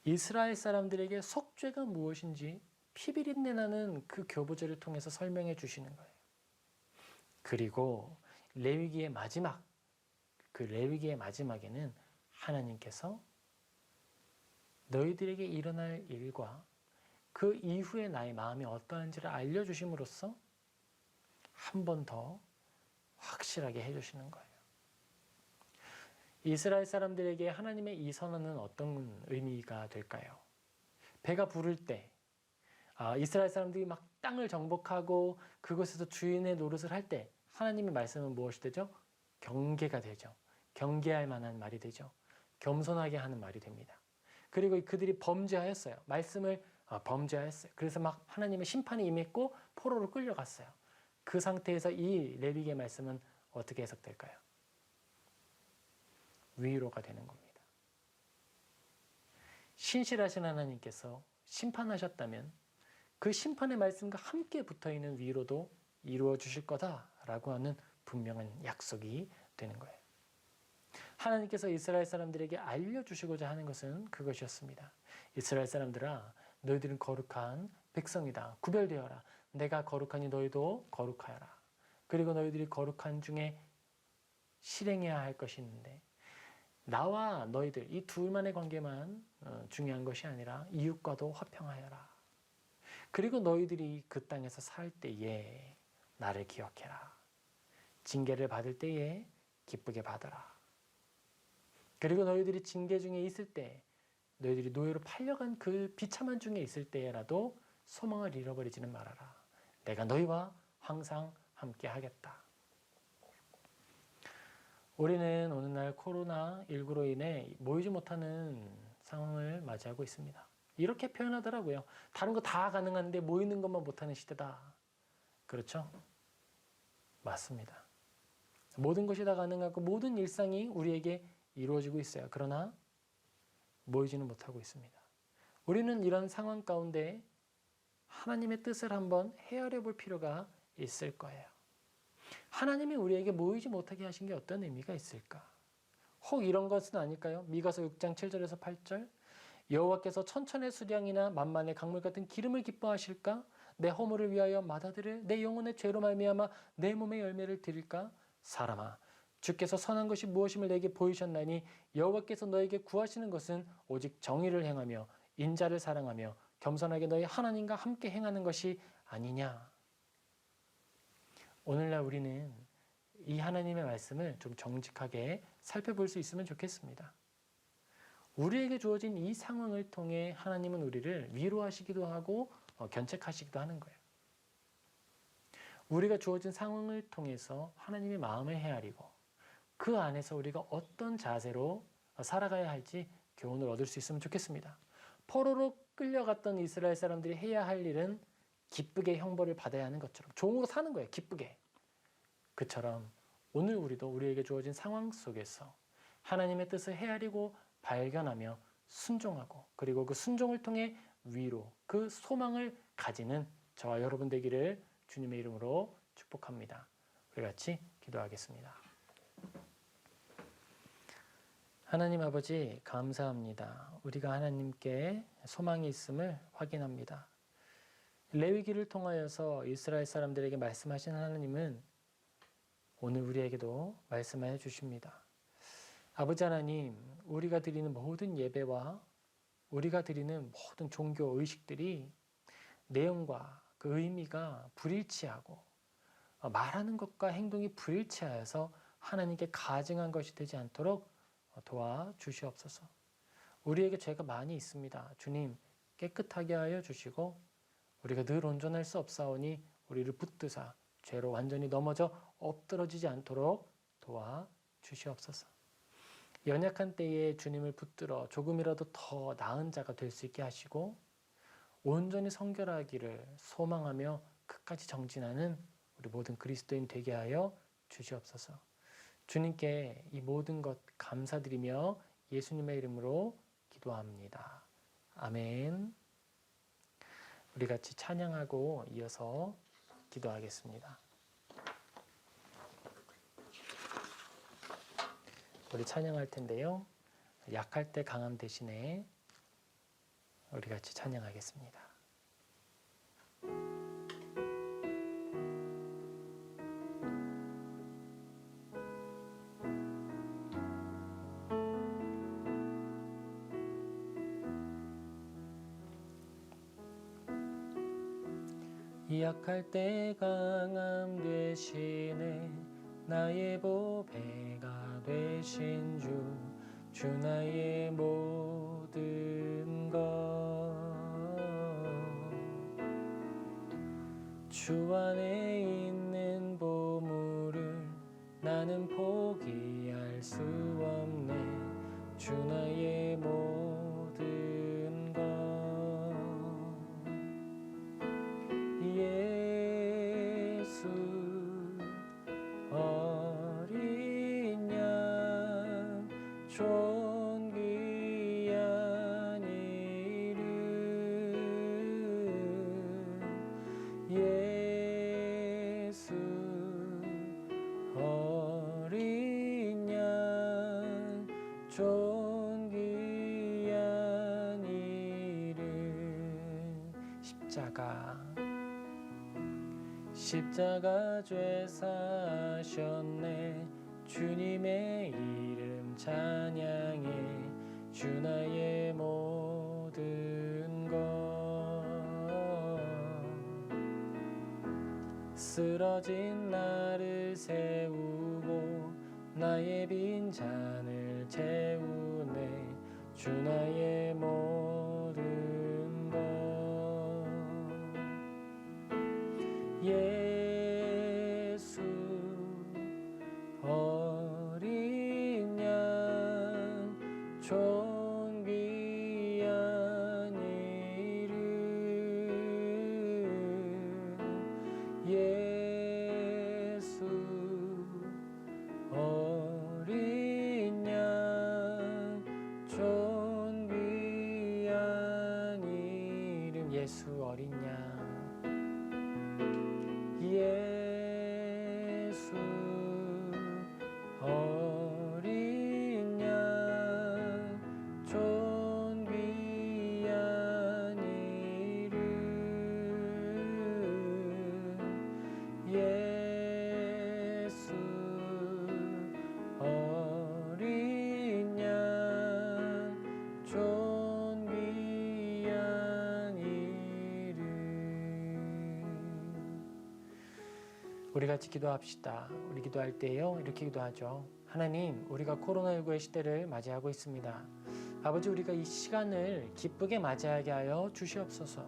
이스라엘 사람들에게 속죄가 무엇인지 피비린내 나는 그 교보제를 통해서 설명해 주시는 거예요. 그리고 레위기의 마지막에는 하나님께서 너희들에게 일어날 일과 그 이후에 나의 마음이 어떠한지를 알려주심으로써 한 번 더 확실하게 해주시는 거예요. 이스라엘 사람들에게 하나님의 이 선언은 어떤 의미가 될까요? 배가 부를 때 이스라엘 사람들이 막 땅을 정복하고 그곳에서 주인의 노릇을 할 때 하나님의 말씀은 무엇이 되죠? 경계가 되죠. 경계할 만한 말이 되죠. 겸손하게 하는 말이 됩니다. 그리고 그들이 범죄하였어요. 말씀을 범죄하였어요. 그래서 막 하나님의 심판이 임했고 포로로 끌려갔어요. 그 상태에서 이 레위기의 말씀은 어떻게 해석될까요? 위로가 되는 겁니다. 신실하신 하나님께서 심판하셨다면 그 심판의 말씀과 함께 붙어있는 위로도 이루어 주실 거다라고 하는 분명한 약속이 되는 거예요. 하나님께서 이스라엘 사람들에게 알려주시고자 하는 것은 그것이었습니다. 이스라엘 사람들아, 너희들은 거룩한 백성이다. 구별되어라. 내가 거룩하니 너희도 거룩하여라. 그리고 너희들이 거룩한 중에 실행해야 할 것이 있는데 나와 너희들 이 둘만의 관계만 중요한 것이 아니라 이웃과도 화평하여라. 그리고 너희들이 그 땅에서 살 때에 나를 기억해라. 징계를 받을 때에 기쁘게 받아라. 그리고 너희들이 징계 중에 있을 때 너희들이 노예로 팔려간 그 비참한 중에 있을 때라도 소망을 잃어버리지는 말아라. 내가 너희와 항상 함께 하겠다. 우리는 오늘날 코로나19로 인해 모이지 못하는 상황을 맞이하고 있습니다. 이렇게 표현하더라고요. 다른 거 다 가능한데 모이는 것만 못하는 시대다. 그렇죠? 맞습니다. 모든 것이 다 가능하고 모든 일상이 우리에게 이루어지고 있어요. 그러나 모이지는 못하고 있습니다. 우리는 이런 상황 가운데 하나님의 뜻을 한번 헤아려 볼 필요가 있을 거예요. 하나님이 우리에게 모이지 못하게 하신 게 어떤 의미가 있을까? 혹 이런 것은 아닐까요? 미가서 6장 7절에서 8절 여호와께서 천천의 수량이나 만만의 강물 같은 기름을 기뻐하실까? 내 허물을 위하여 맏아들을 내 영혼의 죄로 말미암아 내 몸의 열매를 드릴까? 사람아 주께서 선한 것이 무엇임을 내게 보이셨나니 여호와께서 너에게 구하시는 것은 오직 정의를 행하며 인자를 사랑하며 겸손하게 너희 하나님과 함께 행하는 것이 아니냐. 오늘날 우리는 이 하나님의 말씀을 좀 정직하게 살펴볼 수 있으면 좋겠습니다. 우리에게 주어진 이 상황을 통해 하나님은 우리를 위로하시기도 하고 견책하시기도 하는 거예요. 우리가 주어진 상황을 통해서 하나님의 마음을 헤아리고 그 안에서 우리가 어떤 자세로 살아가야 할지 교훈을 얻을 수 있으면 좋겠습니다. 포로로 끌려갔던 이스라엘 사람들이 해야 할 일은 기쁘게 형벌을 받아야 하는 것처럼 종으로 사는 거예요. 기쁘게. 그처럼 오늘 우리도 우리에게 주어진 상황 속에서 하나님의 뜻을 헤아리고 발견하며 순종하고 그리고 그 순종을 통해 위로, 그 소망을 가지는 저와 여러분 되기를 주님의 이름으로 축복합니다. 우리 같이 기도하겠습니다. 하나님 아버지 감사합니다. 우리가 하나님께 소망이 있음을 확인합니다. 레위기를 통하여서 이스라엘 사람들에게 말씀하신 하나님은 오늘 우리에게도 말씀하여 주십니다. 아버지 하나님, 우리가 드리는 모든 예배와 우리가 드리는 모든 종교 의식들이 내용과 그 의미가 불일치하고 말하는 것과 행동이 불일치하여서 하나님께 가증한 것이 되지 않도록 도와주시옵소서. 우리에게 죄가 많이 있습니다. 주님 깨끗하게 하여 주시고 우리가 늘 온전할 수 없사오니 우리를 붙드사 죄로 완전히 넘어져 엎드러지지 않도록 도와주시옵소서. 연약한 때에 주님을 붙들어 조금이라도 더 나은 자가 될 수 있게 하시고 온전히 성결하기를 소망하며 끝까지 정진하는 우리 모든 그리스도인 되게 하여 주시옵소서. 주님께 이 모든 것 감사드리며 예수님의 이름으로 기도합니다. 아멘. 우리 같이 찬양하고 이어서 기도하겠습니다. 우리 찬양할 텐데요. 약할 때 강함 대신에 우리 같이 찬양하겠습니다. 약할 때 강함 대신에 나의 보배가 되신 주 나의 모든 것 주 안에 있는 보물을 나는 포기할 수 없네 주 나의 모든 것 예수 어린 양 존귀한 이름 예수 어린 양 존귀한 이름 십자가 죄 사셨네 주님의 이름 찬양해 주 나의 모든 것 쓰러진 나를 세우고 나의 빈잔을 채우네 주 나의 모든 것 예수 어린 양 존귀한 이름 예수 예수 어린 양 존귀한 이름 예수 어린 양 존귀한 이름. 우리 같이 기도합시다. 우리 기도할 때요 이렇게 기도하죠. 하나님, 우리가 코로나19의 시대를 맞이하고 있습니다. 아버지, 우리가 이 시간을 기쁘게 맞이하게 하여 주시옵소서.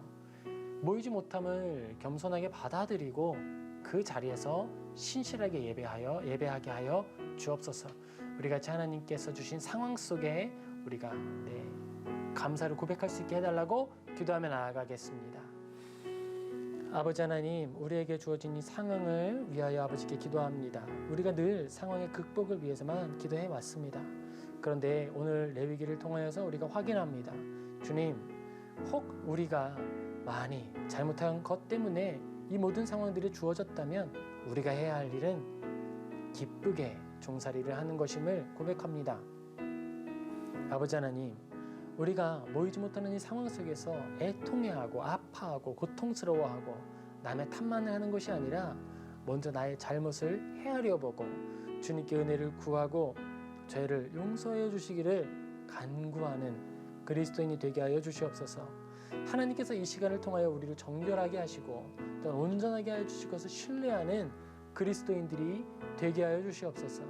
모이지 못함을 겸손하게 받아들이고 그 자리에서 신실하게 예배하게 하여 주옵소서. 우리 같이 하나님께서 주신 상황 속에 우리가 감사를 고백할 수 있게 해달라고 기도하며 나아가겠습니다. 아버지 하나님, 우리에게 주어진 이 상황을 위하여 아버지께 기도합니다. 우리가 늘 상황의 극복을 위해서만 기도해 왔습니다. 그런데 오늘 레위기를 통하여서 우리가 확인합니다. 주님, 혹 우리가 많이 잘못한 것 때문에 이 모든 상황들이 주어졌다면 우리가 해야 할 일은 기쁘게 종살이를 하는 것임을 고백합니다. 아버지 하나님, 우리가 모이지 못하는 이 상황 속에서 애통해하고 아파하고 고통스러워하고 남의 탓만을 하는 것이 아니라 먼저 나의 잘못을 헤아려 보고 주님께 은혜를 구하고 죄를 용서해 주시기를 간구하는 그리스도인이 되게 하여 주시옵소서. 하나님께서 이 시간을 통하여 우리를 정결하게 하시고 또 온전하게 하여 주실 것을 신뢰하는 그리스도인들이 되게 하여 주시옵소서.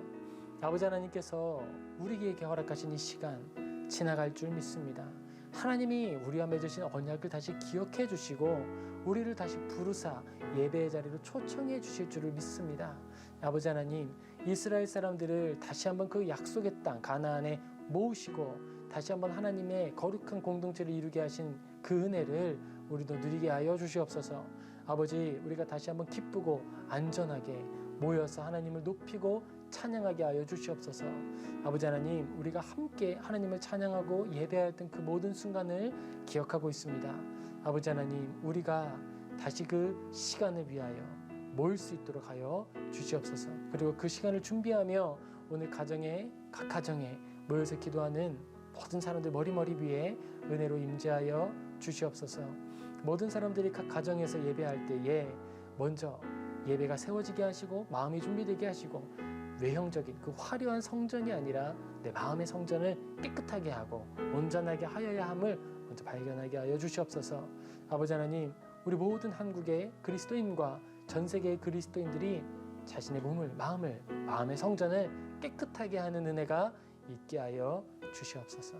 아버지 하나님께서 우리에게 허락하신 이 시간 지나갈 줄 믿습니다. 하나님이 우리와 맺으신 언약을 다시 기억해 주시고 우리를 다시 부르사 예배의 자리로 초청해 주실 줄을 믿습니다. 아버지 하나님, 이스라엘 사람들을 다시 한번 그 약속의 땅 가나안에 모으시고 다시 한번 하나님의 거룩한 공동체를 이루게 하신 그 은혜를 우리도 누리게 하여 주시옵소서. 아버지, 우리가 다시 한번 기쁘고 안전하게 모여서 하나님을 높이고 찬양하게 하여 주시옵소서. 아버지 하나님, 우리가 함께 하나님을 찬양하고 예배하였던 그 모든 순간을 기억하고 있습니다. 아버지 하나님, 우리가 다시 그 시간을 위하여 모일 수 있도록 하여 주시옵소서. 그리고 그 시간을 준비하며 오늘 각 가정에 모여서 기도하는 모든 사람들 머리머리 위에 은혜로 임재하여 주시옵소서. 모든 사람들이 각 가정에서 예배할 때에 먼저 예배가 세워지게 하시고 마음이 준비되게 하시고 외형적인 그 화려한 성전이 아니라 내 마음의 성전을 깨끗하게 하고 온전하게 하여야 함을 먼저 발견하게 하여 주시옵소서. 아버지 하나님, 우리 모든 한국의 그리스도인과 전 세계의 그리스도인들이 자신의 마음의 성전을 깨끗하게 하는 은혜가 있게 하여 주시옵소서.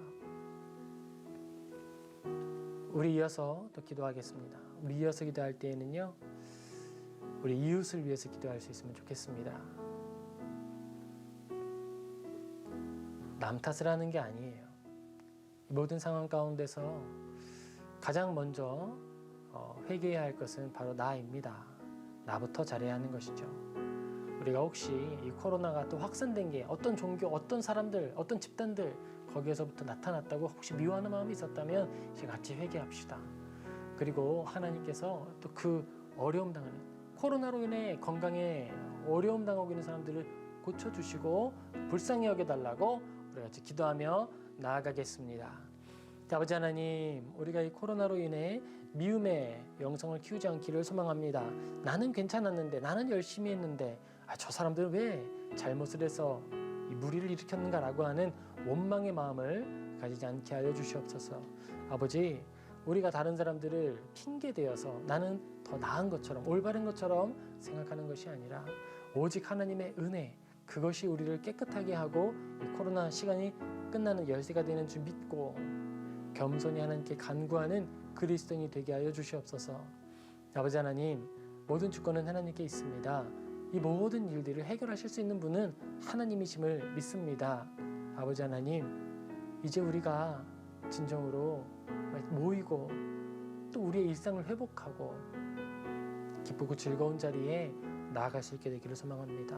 우리 이어서 또 기도하겠습니다. 우리 이어서 기도할 때에는요, 우리 이웃을 위해서 기도할 수 있으면 좋겠습니다. 남 탓을 하는 게 아니에요. 이 모든 상황 가운데서 가장 먼저 회개해야 할 것은 바로 나입니다. 나부터 잘해야 하는 것이죠. 우리가 혹시 이 코로나가 또 확산된 게 어떤 종교, 어떤 사람들, 어떤 집단들 거기에서부터 나타났다고 혹시 미워하는 마음이 있었다면 이제 같이 회개합시다. 그리고 하나님께서 또 그 어려움 당하는 코로나로 인해 건강에 어려움 당하고 있는 사람들을 고쳐주시고 불쌍히 여겨달라고 우리 같이 기도하며 나아가겠습니다. 아버지 하나님, 우리가 이 코로나로 인해 미움의 영성을 키우지 않기를 소망합니다. 나는 괜찮았는데, 나는 열심히 했는데 저 사람들은 왜 잘못을 해서 이 무리를 일으켰는가라고 하는 원망의 마음을 가지지 않게 하여 주시옵소서. 아버지, 우리가 다른 사람들을 핑계대어서 나는 더 나은 것처럼 올바른 것처럼 생각하는 것이 아니라 오직 하나님의 은혜, 그것이 우리를 깨끗하게 하고 이 코로나 시간이 끝나는 열쇠가 되는 줄 믿고 겸손히 하나님께 간구하는 그리스도인이 되게 하여 주시옵소서. 아버지 하나님, 모든 주권은 하나님께 있습니다. 이 모든 일들을 해결하실 수 있는 분은 하나님이심을 믿습니다. 아버지 하나님, 이제 우리가 진정으로 모이고 또 우리의 일상을 회복하고 기쁘고 즐거운 자리에 나아갈 수 있게 되기를 소망합니다.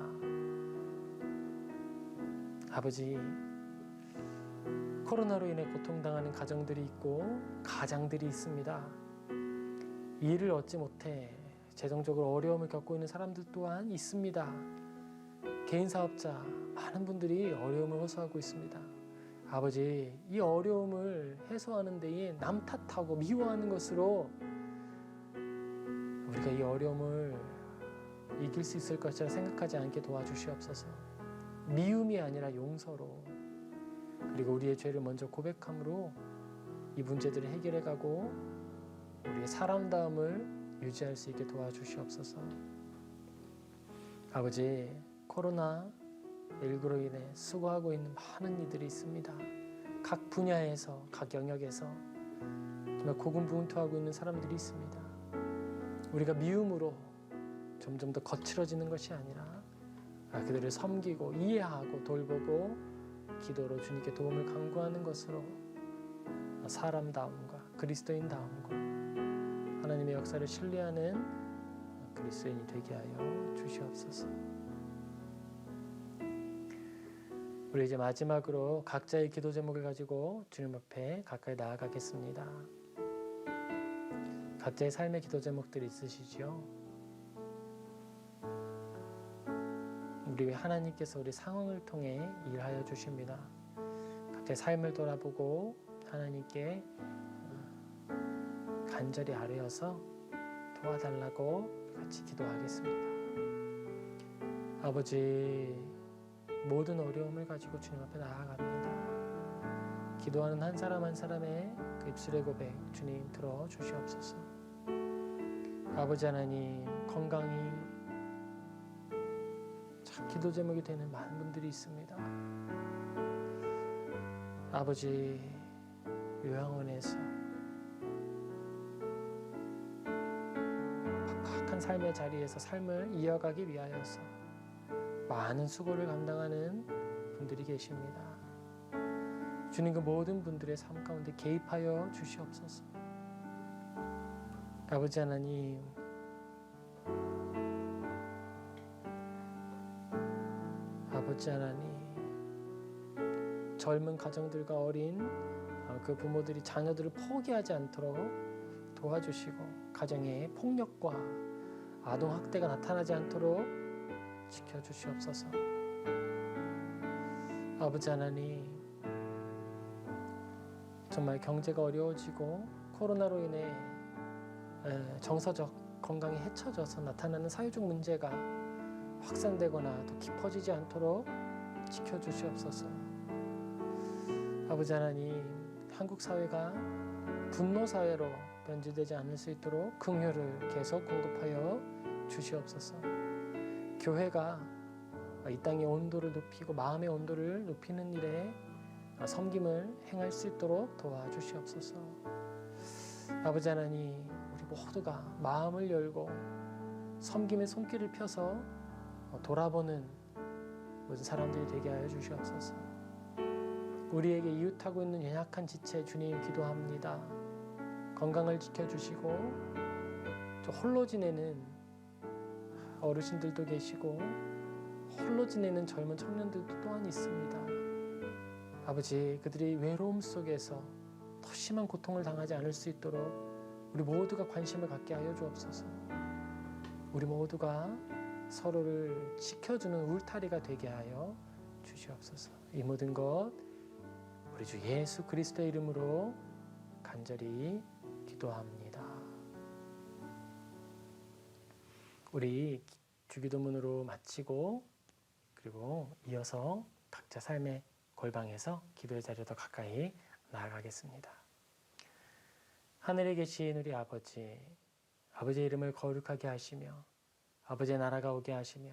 아버지, 코로나로 인해 고통당하는 가정들이 있고 가장들이 있습니다. 일을 얻지 못해 재정적으로 어려움을 겪고 있는 사람들 또한 있습니다. 개인 사업자 많은 분들이 어려움을 호소하고 있습니다. 아버지, 이 어려움을 해소하는 데에 남 탓하고 미워하는 것으로 우리가 이 어려움을 이길 수 있을 것이라 생각하지 않게 도와주시옵소서. 미움이 아니라 용서로, 그리고 우리의 죄를 먼저 고백함으로 이 문제들을 해결해가고 우리의 사람다움을 유지할 수 있게 도와주시옵소서. 아버지, 코로나19로 인해 수고하고 있는 많은 이들이 있습니다. 각 분야에서, 각 영역에서 정말 고군분투하고 있는 사람들이 있습니다. 우리가 미움으로 점점 더 거칠어지는 것이 아니라 그들을 섬기고 이해하고 돌보고 기도로 주님께 도움을 간구하는 것으로 사람다움과 그리스도인다움과 하나님의 역사를 신뢰하는 그리스도인이 되게 하여 주시옵소서. 우리 이제 마지막으로 각자의 기도 제목을 가지고 주님 앞에 가까이 나아가겠습니다. 각자의 삶의 기도 제목들이 있으시죠? 우리 하나님께서 우리 상황을 통해 일하여 주십니다. 각자의 삶을 돌아보고 하나님께 간절히 아뢰어서 도와달라고 같이 기도하겠습니다. 아버지, 모든 어려움을 가지고 주님 앞에 나아갑니다. 기도하는 한 사람 한 사람의 그 입술의 고백 주님 들어주시옵소서. 아버지 하나님, 건강이 참 기도 제목이 되는 많은 분들이 있습니다. 아버지, 요양원에서 팍팍한 삶의 자리에서 삶을 이어가기 위하여서 많은 수고를 감당하는 분들이 계십니다. 주님, 그 모든 분들의 삶 가운데 개입하여 주시옵소서. 아버지 하나님, 아버지 하나님, 젊은 가정들과 어린 그 부모들이 자녀들을 포기하지 않도록 도와주시고 가정에 폭력과 아동학대가 나타나지 않도록 지켜주시옵소서. 아버지 하나님, 정말 경제가 어려워지고 코로나로 인해 정서적 건강이 해쳐져서 나타나는 사회적 문제가 확산되거나 더 깊어지지 않도록 지켜주시옵소서. 아버지 하나님, 한국 사회가 분노 사회로 변질되지 않을 수 있도록 긍휼을 계속 공급하여 주시옵소서. 교회가 이 땅의 온도를 높이고 마음의 온도를 높이는 일에 섬김을 행할 수 있도록 도와주시옵소서. 아버지 하나님, 우리 모두가 마음을 열고 섬김의 손길을 펴서 돌아보는 모든 사람들이 되게 하여 주시옵소서. 우리에게 이웃하고 있는 연약한 지체 주님 기도합니다. 건강을 지켜주시고 또 홀로 지내는 어르신들도 계시고 홀로 지내는 젊은 청년들도 또한 있습니다. 아버지, 그들이 외로움 속에서 더 심한 고통을 당하지 않을 수 있도록 우리 모두가 관심을 갖게 하여 주옵소서. 우리 모두가 서로를 지켜주는 울타리가 되게 하여 주시옵소서. 이 모든 것 우리 주 예수 그리스도의 이름으로 간절히 기도합니다. 우리 주기도문으로 마치고 그리고 이어서 각자 삶의 골방에서 기도의 자리로 더 가까이 나아가겠습니다. 하늘에 계신 우리 아버지, 아버지의 이름을 거룩하게 하시며 아버지의 나라가 오게 하시며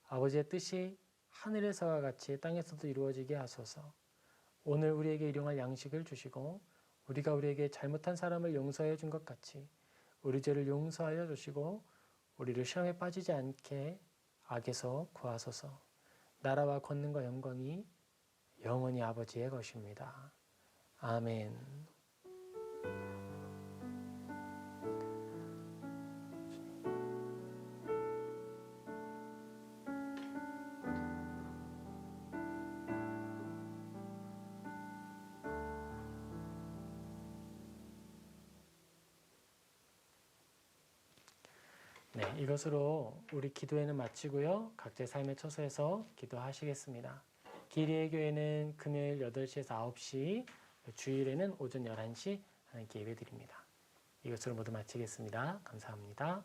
아버지의 뜻이 하늘에서와 같이 땅에서도 이루어지게 하소서. 오늘 우리에게 일용할 양식을 주시고 우리가 우리에게 잘못한 사람을 용서해 준 것 같이 우리 죄를 용서하여 주시고 우리를 시험에 빠지지 않게 악에서 구하소서. 나라와 권능과 영광이 영원히 아버지의 것입니다. 아멘. 네, 이것으로 우리 기도회는 마치고요. 각자의 삶의 처소에서 기도하시겠습니다. 기리의 교회는 금요일 8시에서 9시, 주일에는 오전 11시 하나님께 예배드립니다. 이것으로 모두 마치겠습니다. 감사합니다.